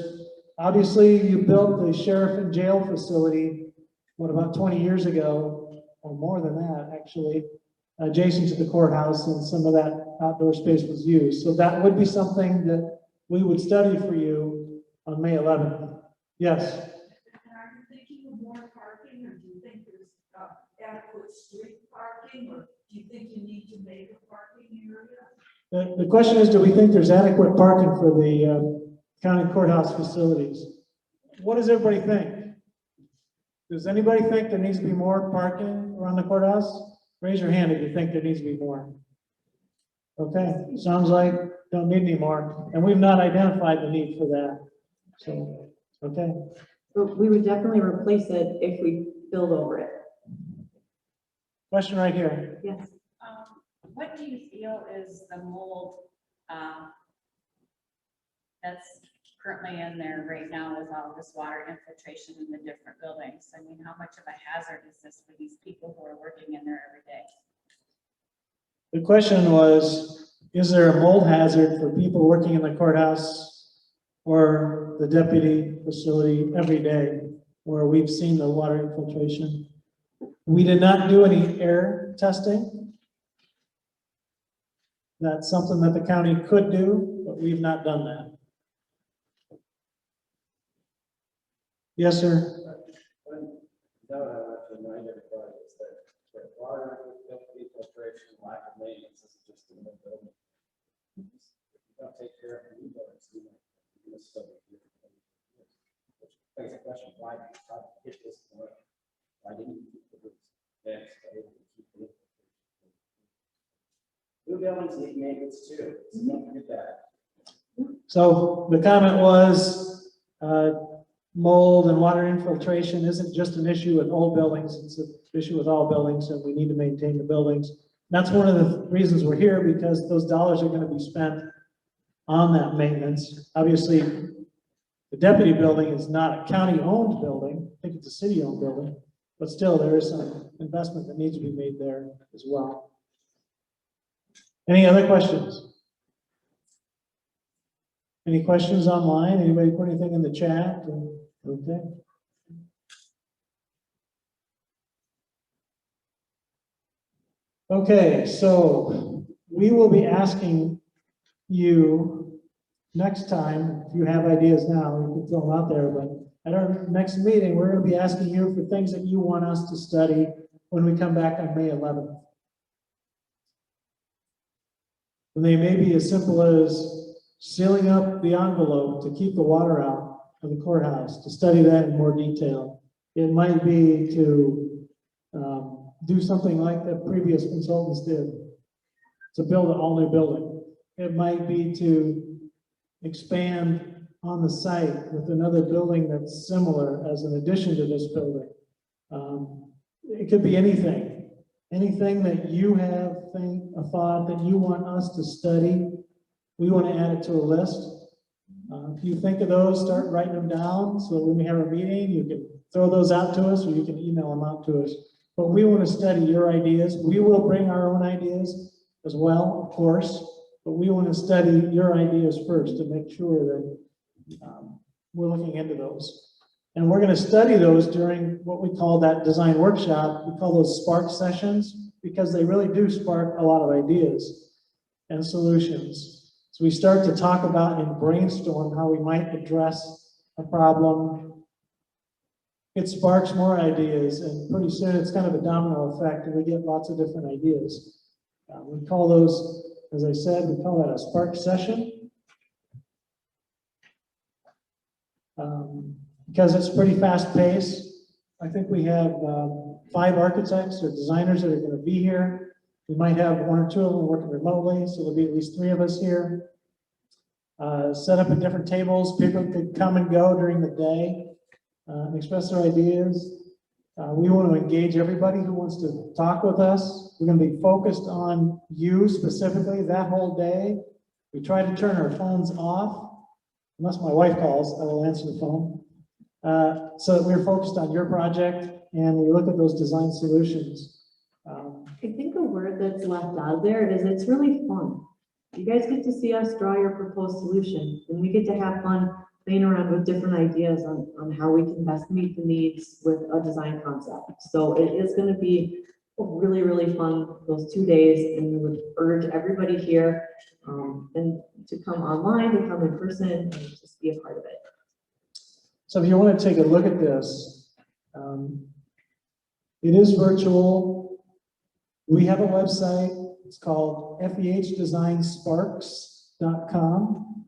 obviously, you built the sheriff and jail facility, about 20 years ago, or more than that, actually, adjacent to the courthouse, and some of that outdoor space was used. So that would be something that we would study for you on May 11th. Yes? And are you thinking of more parking, or do you think there's adequate street parking, or do you think you need to make a parking area? The question is, do we think there's adequate parking for the county courthouse facilities? What does everybody think? Does anybody think there needs to be more parking around the courthouse? Raise your hand if you think there needs to be more. Okay, sounds like don't need any more, and we've not identified the need for that. So, okay. But we would definitely replace it if we build over it. Question right here. Yes. What do you feel is the mold that's currently in there right now with all this water infiltration in the different buildings? I mean, how much of a hazard is this for these people who are working in there every day? The question was, is there a mold hazard for people working in the courthouse or the deputy facility every day where we've seen the water infiltration? We did not do any air testing. That's something that the county could do, but we've not done that. Yes, sir. One note I want to remind everybody is that water infiltration lack of maintenance, this is just in the building. If you don't take care of the new buildings, you're gonna still be here. Which begs the question, why did you try to get this point? Why didn't you keep the roofs fixed? Why didn't you keep the new buildings need maintenance too, so don't forget that. So the comment was, mold and water infiltration isn't just an issue with old buildings, it's an issue with all buildings, and we need to maintain the buildings. That's one of the reasons we're here, because those dollars are gonna be spent on that maintenance. Obviously, the deputy building is not a county-owned building, I think it's a city-owned building, but still, there is some investment that needs to be made there as well. Any other questions? Any questions online? Anybody put anything in the chat? Okay. Okay, so we will be asking you next time, if you have ideas now, you can throw them out there, but at our next meeting, we're going to be asking you for things that you want us to study when we come back on May 11th. And they may be as simple as sealing up the envelope to keep the water out of the courthouse, to study that in more detail. It might be to do something like the previous consultants did, to build an all-new building. It might be to expand on the site with another building that's similar as an addition to this building. It could be anything. Anything that you have a thought that you want us to study, we want to add it to a list. If you think of those, start writing them down, so when we have a meeting, you can throw those out to us, or you can email them out to us. But we want to study your ideas. We will bring our own ideas as well, of course, but we want to study your ideas first to make sure that we're looking into those. And we're going to study those during what we call that design workshop. We call those spark sessions, because they really do spark a lot of ideas and solutions. So we start to talk about and brainstorm how we might address a problem. It sparks more ideas, and pretty soon it's kind of a domino effect, and we get lots of different ideas. We call those, as I said, we call that a spark session. Because it's pretty fast paced. I think we have 5 architects or designers that are going to be here. We might have 1 or 2 of them working remotely, so there'll be at least 3 of us here. Set up at different tables. People could come and go during the day and express their ideas. We want to engage everybody who wants to talk with us. We're going to be focused on you specifically that whole day. We try to turn our phones off, unless my wife calls, I will answer the phone. So that we're focused on your project and we look at those design solutions. I think a word that's left out there is it's really fun. You guys get to see us draw your proposed solution, and we get to have fun playing around with different ideas on how we can best meet the needs with a design concept. So it is going to be really, really fun those 2 days, and we would urge everybody here and to come online, to come in person, and just be a part of it. So if you want to take a look at this, it is virtual. We have a website. It's called FEHdesignsparks.com.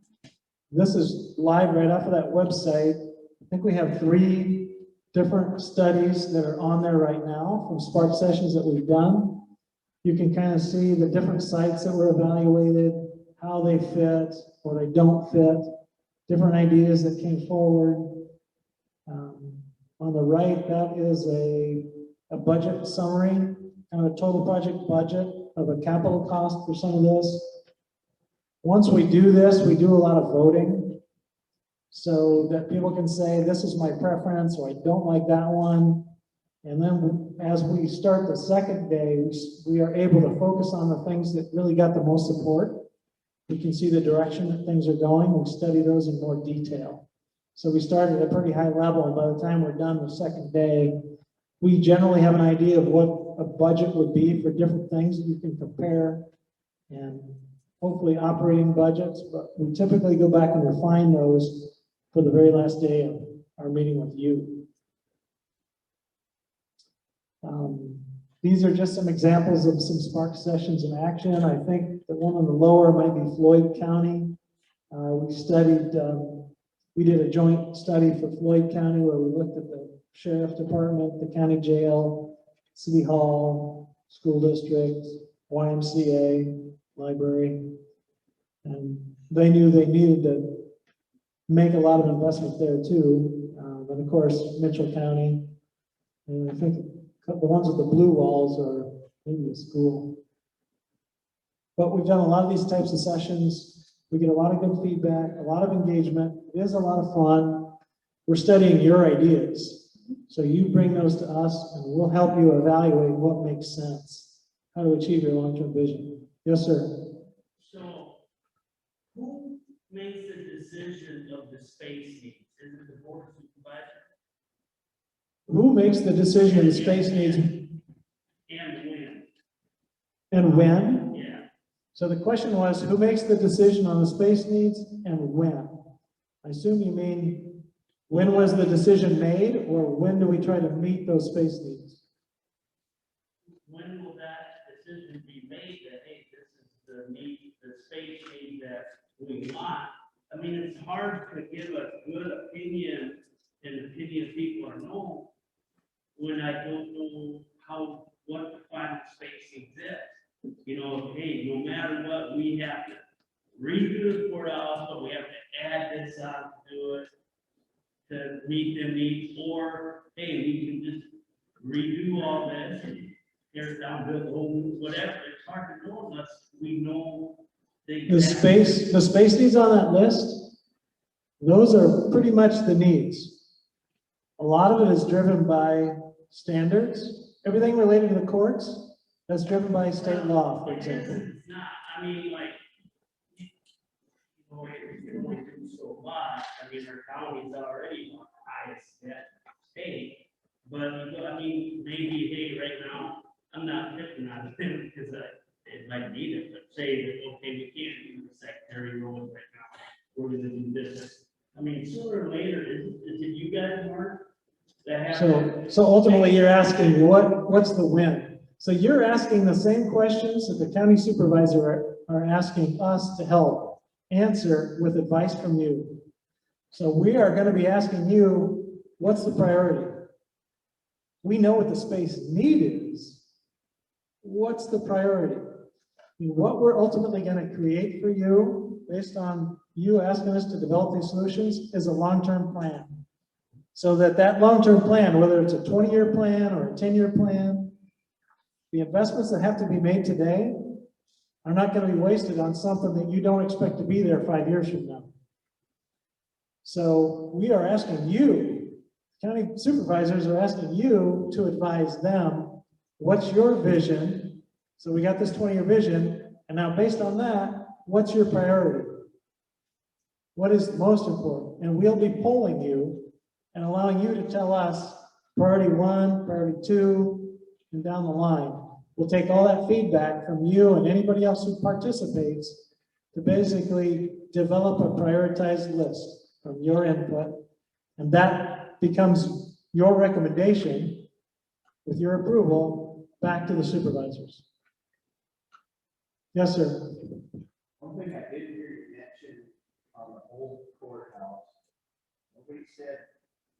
This is live right off of that website. I think we have 3 different studies that are on there right now from Spark sessions that we've done. You can kind of see the different sites that were evaluated, how they fit or they don't fit, different ideas that came forward. On the right, that is a budget summary, kind of a total project budget of a capital cost for some of this. Once we do this, we do a lot of voting so that people can say, this is my preference, or I don't like that one. And then as we start the second day, we are able to focus on the things that really got the most support. We can see the direction that things are going. We study those in more detail. So we start at a pretty high level, and by the time we're done the second day, we generally have an idea of what a budget would be for different things that you can compare, and hopefully operating budgets, but we typically go back and refine those for the very last day of our meeting with you. These are just some examples of some Spark sessions in action. I think the one on the lower might be Floyd County. We studied, we did a joint study for Floyd County where we looked at the sheriff department, the county jail, city hall, school district, YMCA, library. And they knew they needed to make a lot of investment there too. And of course, Mitchell County. And I think the ones with the blue walls are maybe a school. But we've done a lot of these types of sessions. We get a lot of good feedback, a lot of engagement. It is a lot of fun. We're studying your ideas. So you bring those to us and we'll help you evaluate what makes sense, how to achieve your long-term vision. Yes, sir. So who makes the decision of the space needs? Is it the board of supervisors? Who makes the decision of the space needs And when? and when? Yeah. So the question was, who makes the decision on the space needs and when? I assume you mean, when was the decision made, or when do we try to meet those space needs? When will that decision be made that, hey, this is the need, the space need that we want? I mean, it's hard to give a good opinion, and opinion people are known, when I don't know what the final space exists. You know, hey, no matter what, we have to redo the courthouse, but we have to add this on to do it to meet their needs, or hey, we can just redo all this and tear it down, build homes, whatever. It's hard to know unless we know The space needs on that list, those are pretty much the needs. A lot of it is driven by standards. Everything related to the courts, that's driven by state law, for example. It's not, I mean, like, you know, you only do so much. I mean, our county's already one of the highest debt state. But, I mean, maybe, hey, right now, I'm not picking on them because it might need it, but say that, okay, we can't do the secondary road right now. We're gonna do this. I mean, sooner or later, is it you guys, Mark? that have? So ultimately, you're asking what's the when? So you're asking the same questions that the county supervisor are asking us to help answer with advice from you. So we are going to be asking you, what's the priority? We know what the space need is. What's the priority? What we're ultimately going to create for you, based on you asking us to develop these solutions, is a long-term plan. So that long-term plan, whether it's a 20-year plan or a 10-year plan, the investments that have to be made today are not going to be wasted on something that you don't expect to be there 5 years from now. So we are asking you, county supervisors are asking you to advise them, what's your vision? So we got this 20-year vision, and now based on that, what's your priority? What is most important? And we'll be polling you and allowing you to tell us priority 1, priority 2, and down the line. We'll take all that feedback from you and anybody else who participates to basically develop a prioritized list from your input, and that becomes your recommendation with your approval back to the supervisors. Yes, sir. One thing I did hear you mention on the old courthouse, nobody said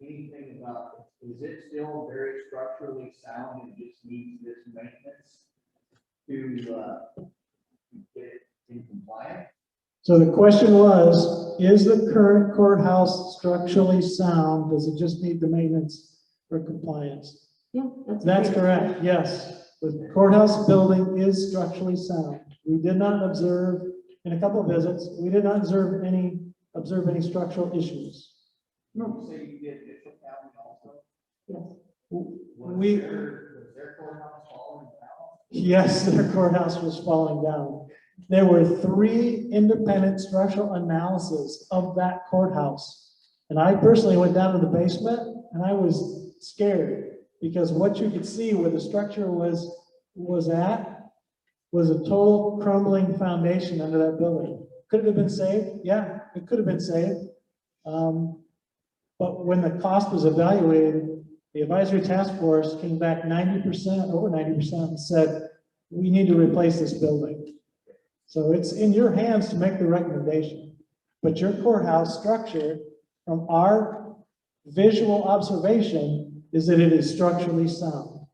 anything about, is it still very structurally sound and just needs this maintenance to get it in compliance? So the question was, is the current courthouse structurally sound? Does it just need the maintenance for compliance? Yeah, That's correct, yes. The courthouse building is structurally sound. We did not observe, in a couple of visits, we did not observe any structural issues. You say you did Mitchell County also? Yes. Was We, their courthouse falling down? yes, their courthouse was falling down. There were 3 independent structural analyses of that courthouse. And I personally went down to the basement and I was scared because what you could see where the structure was at was a total crumbling foundation under that building. Could it have been saved? Yeah, it could have been saved. But when the cost was evaluated, The advisory task force came back 90%, over 90%, and said, we need to replace this building. So it's in your hands to make the recommendation. But your courthouse structure, from our visual observation, is that it is structurally sound.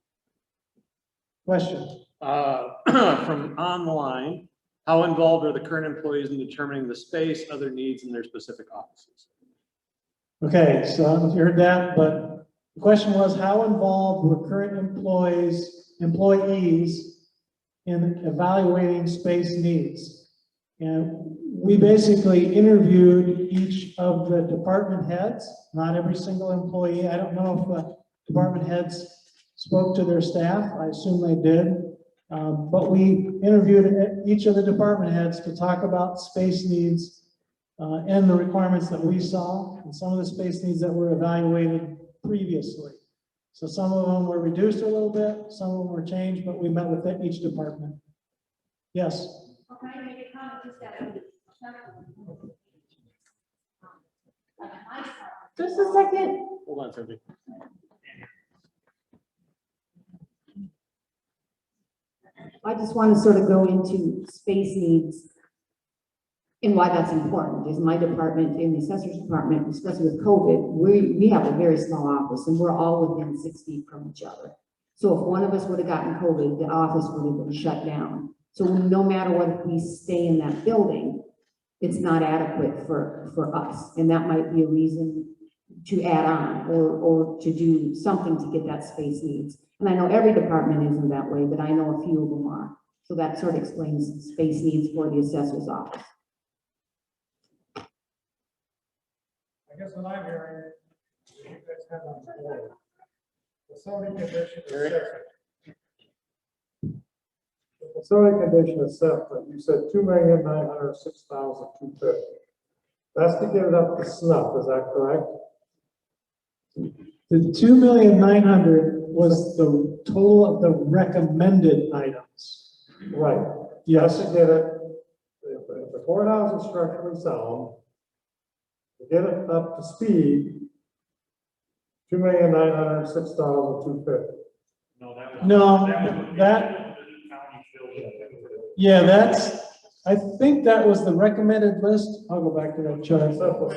Question? From on the line, how involved are the current employees in determining the space, other needs in their specific offices? Okay, so I don't know if you heard that, but the question was, how involved were current employees in evaluating space needs? And we basically interviewed each of the department heads, not every single employee. I don't know if department heads spoke to their staff. I assume they did. But we interviewed each of the department heads to talk about space needs and the requirements that we saw, and some of the space needs that were evaluated previously. So some of them were reduced a little bit, some of them were changed, but we met with each department. Yes? Okay, I make a comment just that. Just a second. Hold on, Cindy. I just want to sort of go into space needs and why that's important. Is my department, in the assessor's department, especially with COVID, we have a very small office and we're all within 6 feet from each other. So if one of us would have gotten COVID, the office would have been shut down. So no matter what, we stay in that building, it's not adequate for us. And that might be a reason to add on or to do something to get that space needs. And I know every department isn't that way, but I know a few of them are. So that sort of explains space needs for the assessor's office. I guess what I'm hearing, is you guys have on board. Facility condition assessment. The facility condition assessment, you said $2,906,250. That's to get it up to snuff, is that correct? The 2,900,000 was the total of the recommended items. Right. Yes. Just to get it, if the courthouse is structurally sound, to get it up to speed, $2,906,250. No, yeah, I think that was the recommended list. I'll go back to that chart. So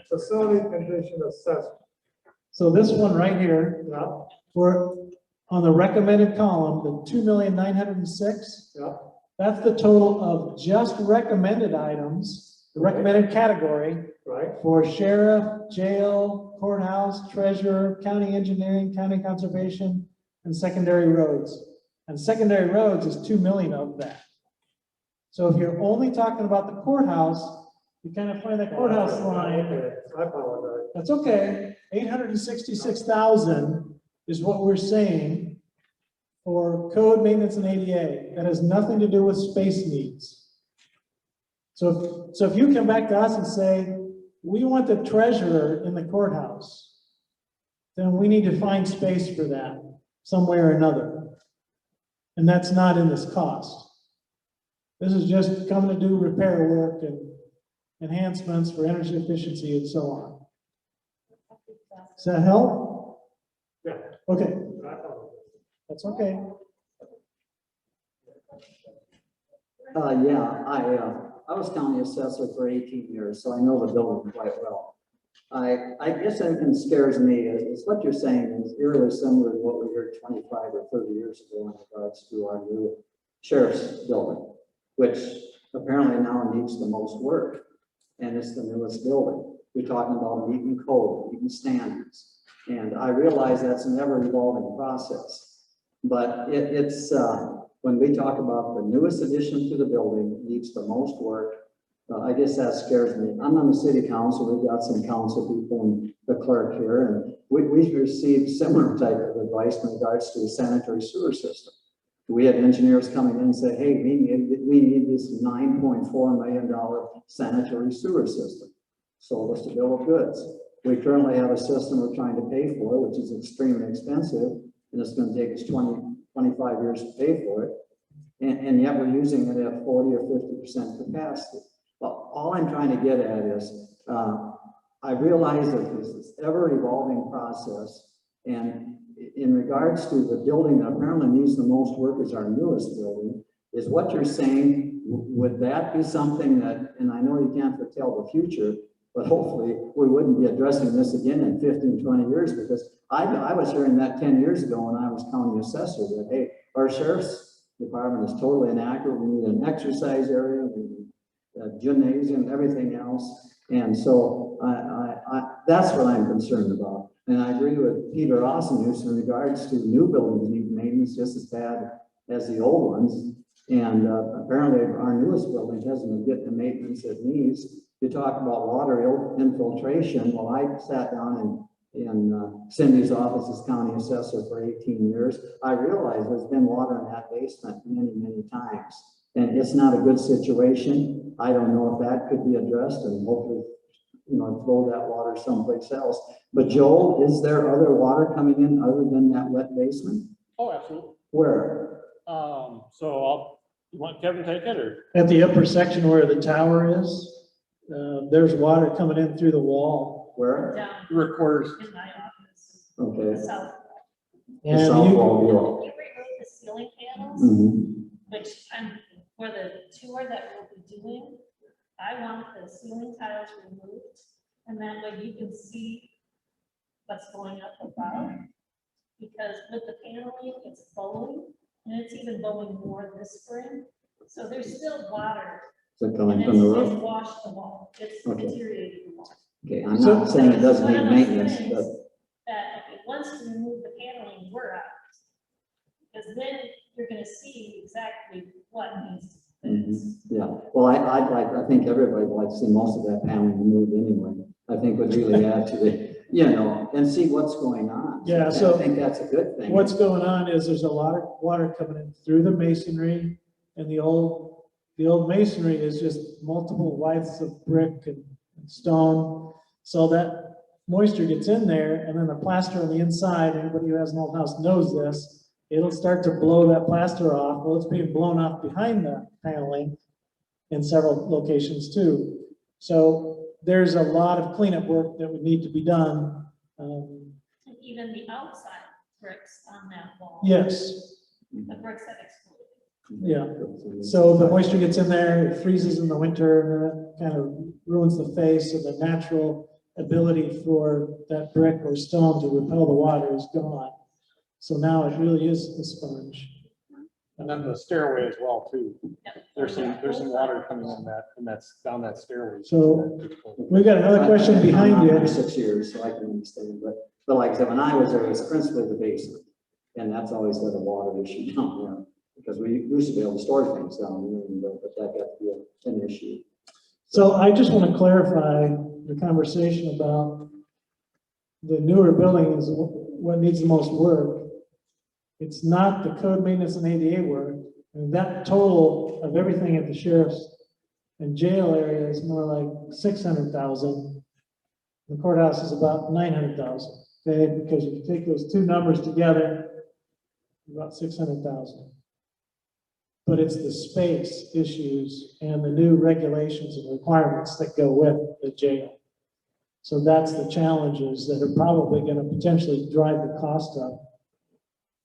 facility condition assessment. So this one right here, for on the recommended column, the 2,906,000. Yeah. That's the total of just recommended items, the recommended category. Right. For sheriff, jail, courthouse, treasurer, county engineering, county conservation, and secondary roads. And secondary roads is 2 million of that. So if you're only talking about the courthouse, you kind of find that courthouse line. Okay, I apologize. That's okay. 866,000 is what we're saying for code maintenance and ADA. That has nothing to do with space needs. So if you come back to us and say, we want the treasurer in the courthouse, then we need to find space for that some way or another. And that's not in this cost. This is just coming to do repair work and enhancements for energy efficiency and so on. Does that help? Yeah. Okay. That's okay. I was county assessor for 18 years, so I know the building quite well. I guess anything scares me is what you're saying is eerily similar to what we heard 25 or 30 years ago in regards to our new sheriff's building, which apparently now needs the most work, and it's the newest building. We're talking about meeting code, meeting standards, and I realize that's an ever-evolving process. But it's when we talk about the newest addition to the building needs the most work, I guess that scares me. I'm on the city council. We've got some council people and the clerk here, and we've received similar type of advice in regards to the sanitary sewer system. We had engineers coming in and say, hey, we need this $9.4 million sanitary sewer system. Sold us a bill of goods. We currently have a system we're trying to pay for, which is extremely expensive, and it's going to take us 25 years to pay for it. And yet we're using it at 40 or 50% capacity. Well, all I'm trying to get at is, I realize that this is ever-evolving process, And in regards to the building that apparently needs the most work is our newest building, is what you're saying, would that be something that, and I know you can't foretell the future, but hopefully we wouldn't be addressing this again in 15, 20 years, because I was hearing that 10 years ago when I was county assessor, that, hey, our sheriff's department is totally inaccurate, we need an exercise area, we need a gymnasium, everything else. And so that's what I'm concerned about. And I agree with Peter Austin in regards to new buildings need maintenance just as bad as the old ones. And apparently our newest building hasn't been getting the maintenance it needs. You talk about water infiltration. Well, I sat down in Cindy's office as county assessor for 18 years. I realized there's been water in that basement many, many times. And it's not a good situation. I don't know if that could be addressed, and hopefully, you know, throw that water someplace else. But Joel, is there other water coming in other than that wet basement? Oh, absolutely. Where? You want Kevin to take it, or? At the upper section where the tower is, there's water coming in through the wall. Where? Down Recorders. in my office, Okay. south. The And south you- wall You below. remove the ceiling panels, Mhm. which for the tour that we'll be doing, I want the ceiling tiles removed, and that way you can see what's going up above. Because with the paneling, it's bowing, and it's even bowing more this spring, so there's still water. Is it And coming from the it's roof? washed the wall, it's Okay. deteriorated the wall. Okay, I'm not saying it doesn't One need of those maintenance, things but That, okay, once you remove the paneling, we're out. Because then you're gonna see exactly what needs to be fixed. yeah. Well, I think everybody would like to see most of that paneling removed anyway. I think would really add to the, you know, and see what's going on. Yeah, so I think that's a good thing. what's going on is there's a lot of water coming in through the masonry, and the old masonry is just multiple widths of brick and stone. So that moisture gets in there, and then the plaster on the inside, anybody who has an old house knows this, it'll start to blow that plaster off. Well, it's being blown off behind the paneling in several locations too. So there's a lot of cleanup work that would need to be done. And even the outside bricks on that wall. Yes, The bricks that exploded. yeah. So the moisture gets in there, it freezes in the winter, and then it kind of ruins the face, and the natural ability for that brick or stone to repel the water is gone. So now it really is a sponge. And then the stairway as well, too. Yep. There's some water coming in that, and that's down that stairway. So we've got another question behind I'm you. for 6 years, so I can understand, but like I said, when I was there, it was principally the basement. And that's always been a water issue down there, because we used to be able to store things down there, but that got to be an issue. So I just want to clarify the conversation about the newer building is what needs the most work. It's not the code maintenance and ADA work. And that total of everything at the sheriff's and jail area is more like 600,000. The courthouse is about 900,000, okay? Because if you take those two numbers together, about 600,000. But it's the space issues and the new regulations and requirements that go with the jail. So that's the challenges that are probably going to potentially drive the cost up.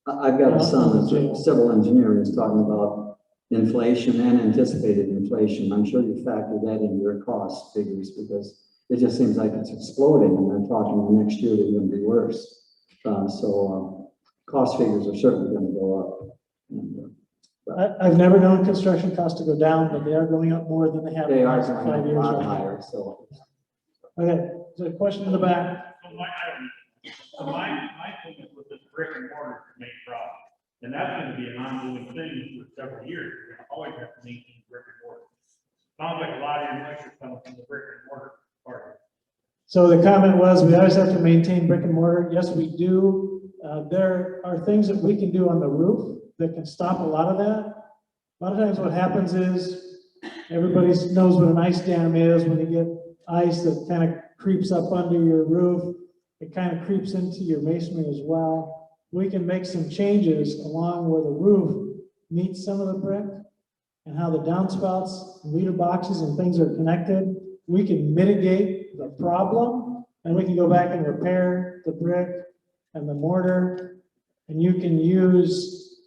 I've got a son that's a civil engineer, and he's talking about inflation and anticipated inflation. I'm sure you factor that into your cost figures, because it just seems like it's exploding, and they're talking the next year they're going to be worse. Cost figures are certainly going to go up. And, I've never known construction costs to go down, but they are going up more than they have in they the are last going 5 up a years. lot right now. higher, so. Okay, so a question in the back. So my thing is with this brick and mortar main problem, and that's gonna be an ongoing thing for several years, you're gonna always have to maintain brick and mortar. Sounds like a lot of your moisture coming from the brick and mortar part. So the comment was, we always have to maintain brick and mortar. Yes, we do. There are things that we can do on the roof that can stop a lot of that. A lot of times what happens is, everybody knows what an ice dam is. When you get ice that kind of creeps up under your roof, it kind of creeps into your masonry as well. We can make some changes along where the roof meets some of the brick, and how the downspouts, leader boxes and things are connected. We can mitigate the problem, and we can go back and repair the brick and the mortar. And you can use,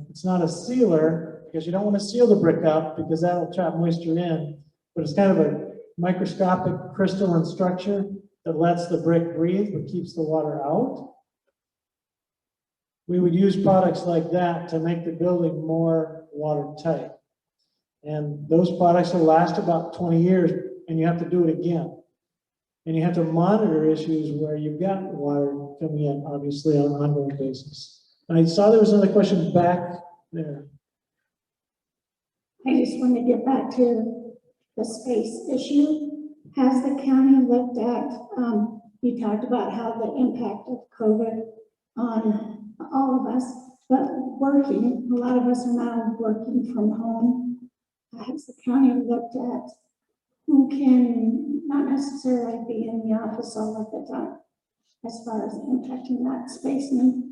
it's not a sealer, because you don't want to seal the brick up, because that'll trap moisture in, but it's kind of a microscopic crystalline structure that lets the brick breathe, but keeps the water out. We would use products like that to make the building more watertight. And those products will last about 20 years, and you have to do it again. And you have to monitor issues where you've got water coming in, obviously, on an ongoing basis. And I saw there was another question back there. I just want to get back to the space issue. Has the county looked at, you talked about how the impact of COVID on all of us, but working, a lot of us are now working from home. Has the county looked at who can not necessarily be in the office all of the time as far as impacting that space need?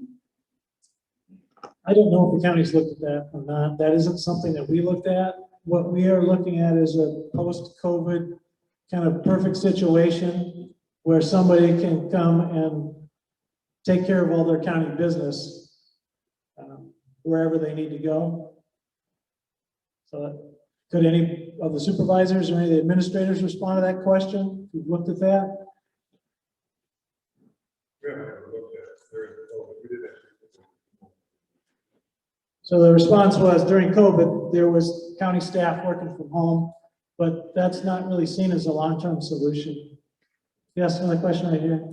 I don't know if the county's looked at that or not. That isn't something that we looked at. What we are looking at is a post-COVID kind of perfect situation where somebody can come and take care of all their county business wherever they need to go. So could any of the supervisors or any of the administrators respond to that question? You've looked at that? So the response was during COVID, there was county staff working from home, but that's not really seen as a long-term solution. Yes, another question right here.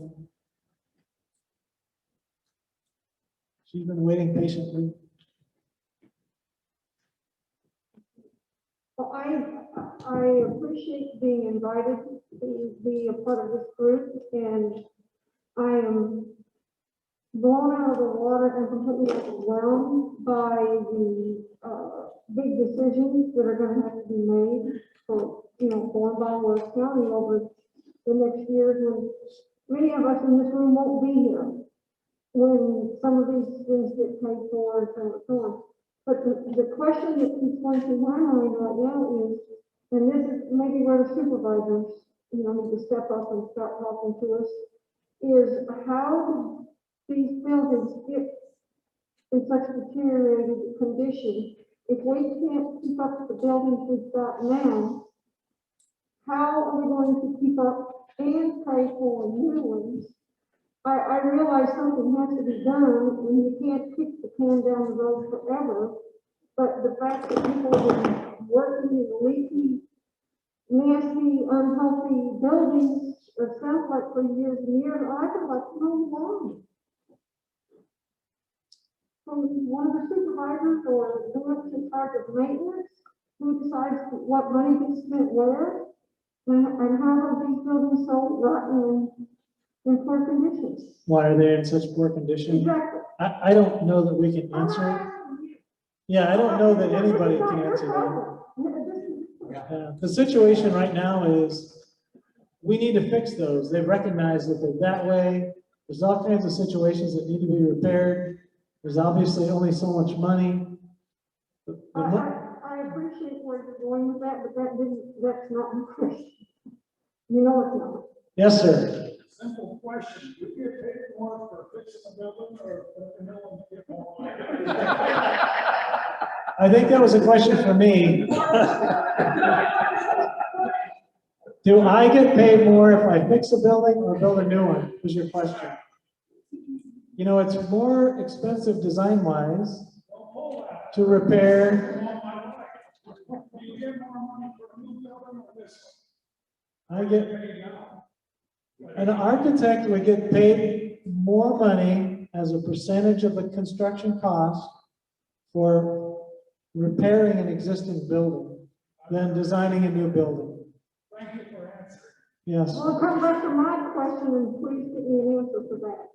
She's been waiting patiently. Well, I appreciate being invited to be a part of this group, and I am blown out of the water and completely overwhelmed by the big decisions that are going to have to be made for, going by Ward County over the next years, when many of us in this room won't be here, when some of these things get paid for and so on. But the question that keeps going through my mind right now is, and this is maybe where the supervisors, need to step up and start talking to us, is how these buildings get in such a deteriorated condition. If we can't keep up with the buildings we've got now, how are we going to keep up and pay for new ones? I realize something has to be done, and you can't kick the can down the road forever, but the fact that people have been working in leaky, nasty, unhealthy buildings, it sounds like for years and years, I would like to know why. From one of the supervisors or whoever's in charge of maintenance, who decides what money gets spent where, and how are these buildings so rotten in poor conditions? Why are they in such poor condition? Exactly. I don't know that we can answer it. Yeah, I don't know that anybody can answer that. The situation right now is we need to fix those. They've recognized that they're that way. There's all kinds of situations that need to be repaired. There's obviously only so much money. I appreciate where you're going with that, but that's not my question. You know it's not. Yes, sir. Simple question, do you get paid more for fixing a building or for the mill and get more money? I think that was a question for me. Do I get paid more if I fix a building or build a new one, was your question. It's more expensive design-wise to repair. Do you get more money for a new building or this one? I get, an architect would get paid more money as a percentage of the construction cost for repairing an existing building than designing a new building. Thank you for answering. Yes. Well, come back to my question and please give me an answer for that.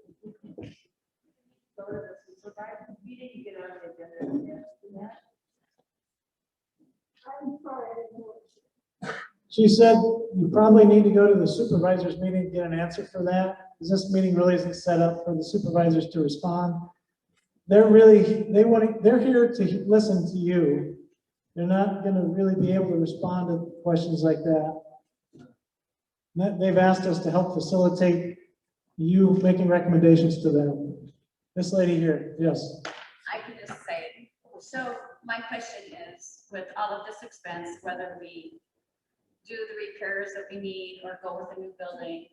I'm sorry, I didn't know. She said you probably need to go to the supervisors meeting to get an answer for that, because this meeting really isn't set up for the supervisors to respond. They're here to listen to you. They're not going to really be able to respond to questions like that. They've asked us to help facilitate you making recommendations to them. This lady here, yes. I can just say, so my question is, with all of this expense, whether we do the repairs that we need or go with a new building,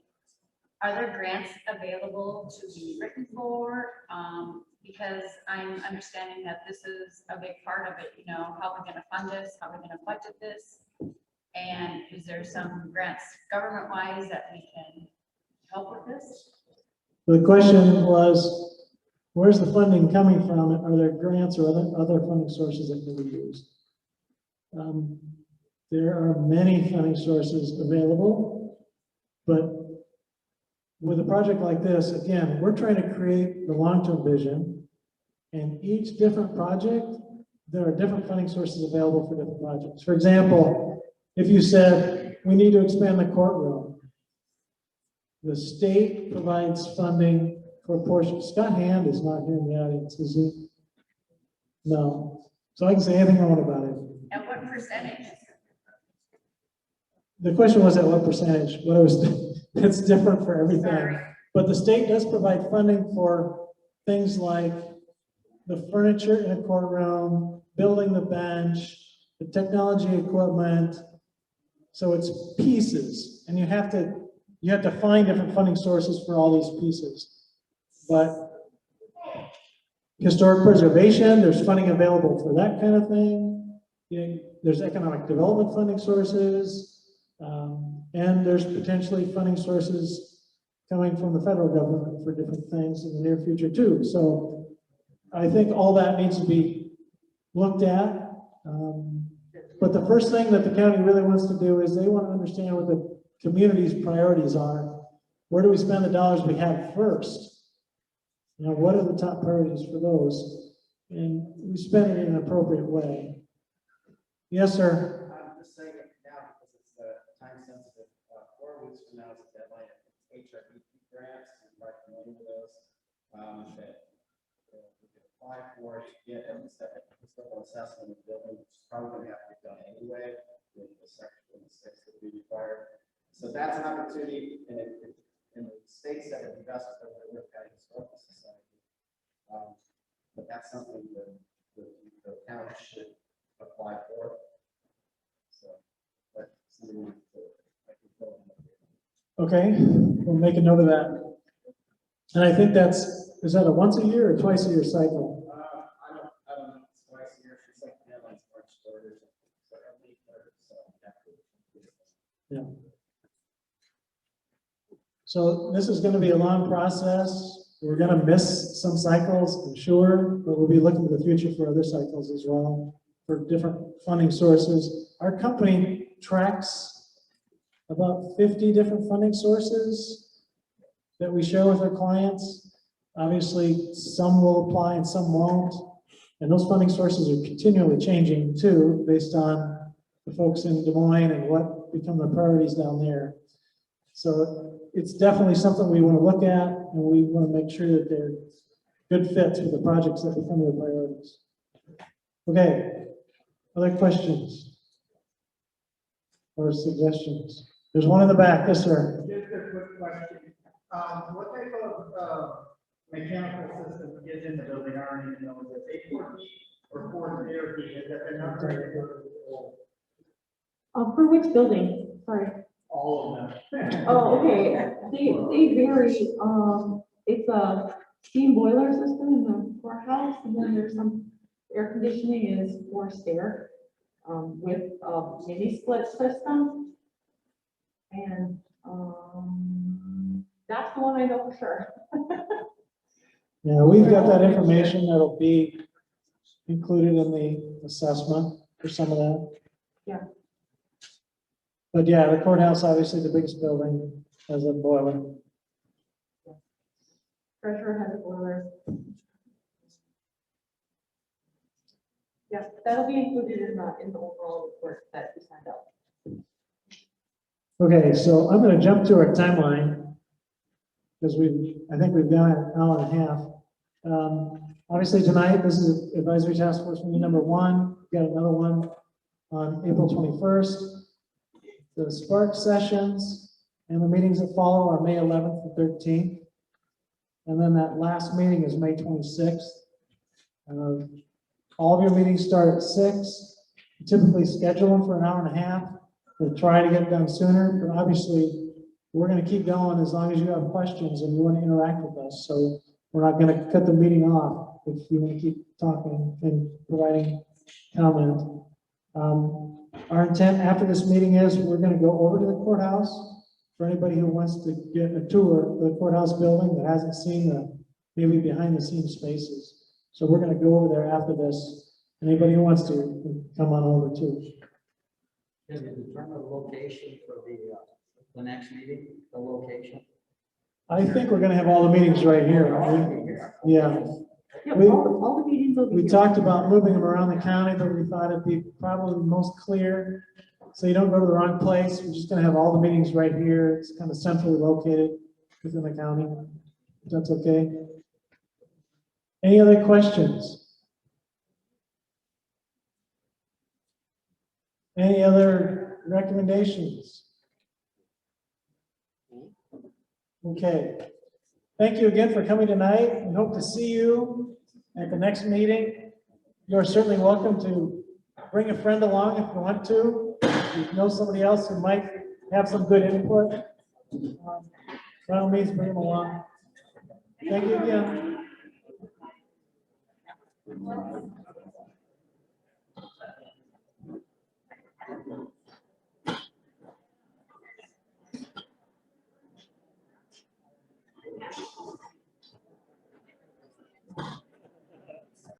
are there grants available to be written for? Because I'm understanding that this is a big part of it, you know, how we're gonna fund this, how we're gonna budget this. And is there some grants government-wise that we can help with this? The question was, where's the funding coming from? Are there grants or other funding sources that can be used? There are many funding sources available, but with a project like this, again, we're trying to create the long-term vision, and each different project, there are different funding sources available for different projects. For example, if you said, we need to expand the courtroom, the state provides funding for a portion. Scott Hand is not here in the audience, is he? No. So I can say anything I want about it. And what percentage? The question was at what percentage? What it was, it's different for everything. Sorry. But the state does provide funding for things like the furniture in a courtroom, building the bench, the technology equipment. So it's pieces, and you have to find different funding sources for all these pieces. But historic preservation, there's funding available for that kind of thing. There's economic development funding sources. And there's potentially funding sources coming from the federal government for different things in the near future too. So I think all that needs to be looked at. But the first thing that the county really wants to do is they want to understand what the community's priorities are. Where do we spend the dollars we have first? You know, what are the top priorities for those? And we spend it in an appropriate way. Yes, sir. I'm just saying it now because it's time sensitive. 4 weeks from now is the deadline of HRB grants. You're probably familiar with those. That we can apply for to get at least a historical assessment of the building, which is probably going to have to be done anyway with the section 6 that we require. So that's an opportunity, and in the states that have invested in the North County Historical Society. But that's something that the county should apply for. So, but something I can fill in. Okay, we'll make a note of that. And I think is that a once a year or twice a year cycle? I don't know, it's twice a year, it's like deadline's March 3rd or something, so every third, so Yeah. So this is going to be a long process. We're going to miss some cycles, I'm sure, but we'll be looking to the future for other cycles as well, for different funding sources. Our company tracks about 50 different funding sources that we share with our clients. Obviously, some will apply and some won't. And those funding sources are continually changing too, based on the folks in Des Moines and what become the priorities down there. So it's definitely something we want to look at, and we want to make sure that they're good fits with the projects that become their priorities. Okay, other questions or suggestions? There's one in the back. Yes, sir. Just a quick question. What type of mechanical system is in the building? I don't even know. Is it A4 heat or forced air heat? Is that the number? For which building? Sorry. All of them. Oh, okay. They vary. It's a steam boiler system in the courthouse, and then there's some air conditioning is forced air with a mini split system. And that's the one I know for sure. Yeah, we've got that information that'll be included in the assessment for some of that. Yeah. But yeah, the courthouse, obviously the biggest building, has a boiler. Treasurer has a boiler. Yeah, that'll be included in the overall report that we signed up. Okay, so I'm going to jump to our timeline because I think we've done an hour and a half. Obviously tonight, this is Advisory Task Force meeting number 1. We've got another one on April 21st. The Spark sessions and the meetings that follow are May 11th and 13th. And then that last meeting is May 26th. All of your meetings start at 6. Typically schedule them for an hour and a half. We'll try to get done sooner, but obviously we're going to keep going as long as you have questions and you want to interact with us. So we're not going to cut the meeting off if you want to keep talking and providing comment. Our intent after this meeting is we're going to go over to the courthouse for anybody who wants to get a tour of the courthouse building that hasn't seen the maybe behind the scenes spaces. So we're going to go over there after this. Anybody who wants to can come on over too. Can you determine the location for the next meeting, the location? I think we're going to have all the meetings right here. aren't we? Yeah. Yeah, We- all the meetings will be We here. talked about moving them around the county, but we thought it'd be probably most clear, so you don't go to the wrong place. We're just gonna have all the meetings right here. It's kind of centrally located within the county. If that's okay. Any other questions? Any other recommendations? Okay. Thank you again for coming tonight, and hope to see you at the next meeting. You're certainly welcome to bring a friend along if you want to. If you know somebody else who might have some good input, by all means, bring them along. Thank you again.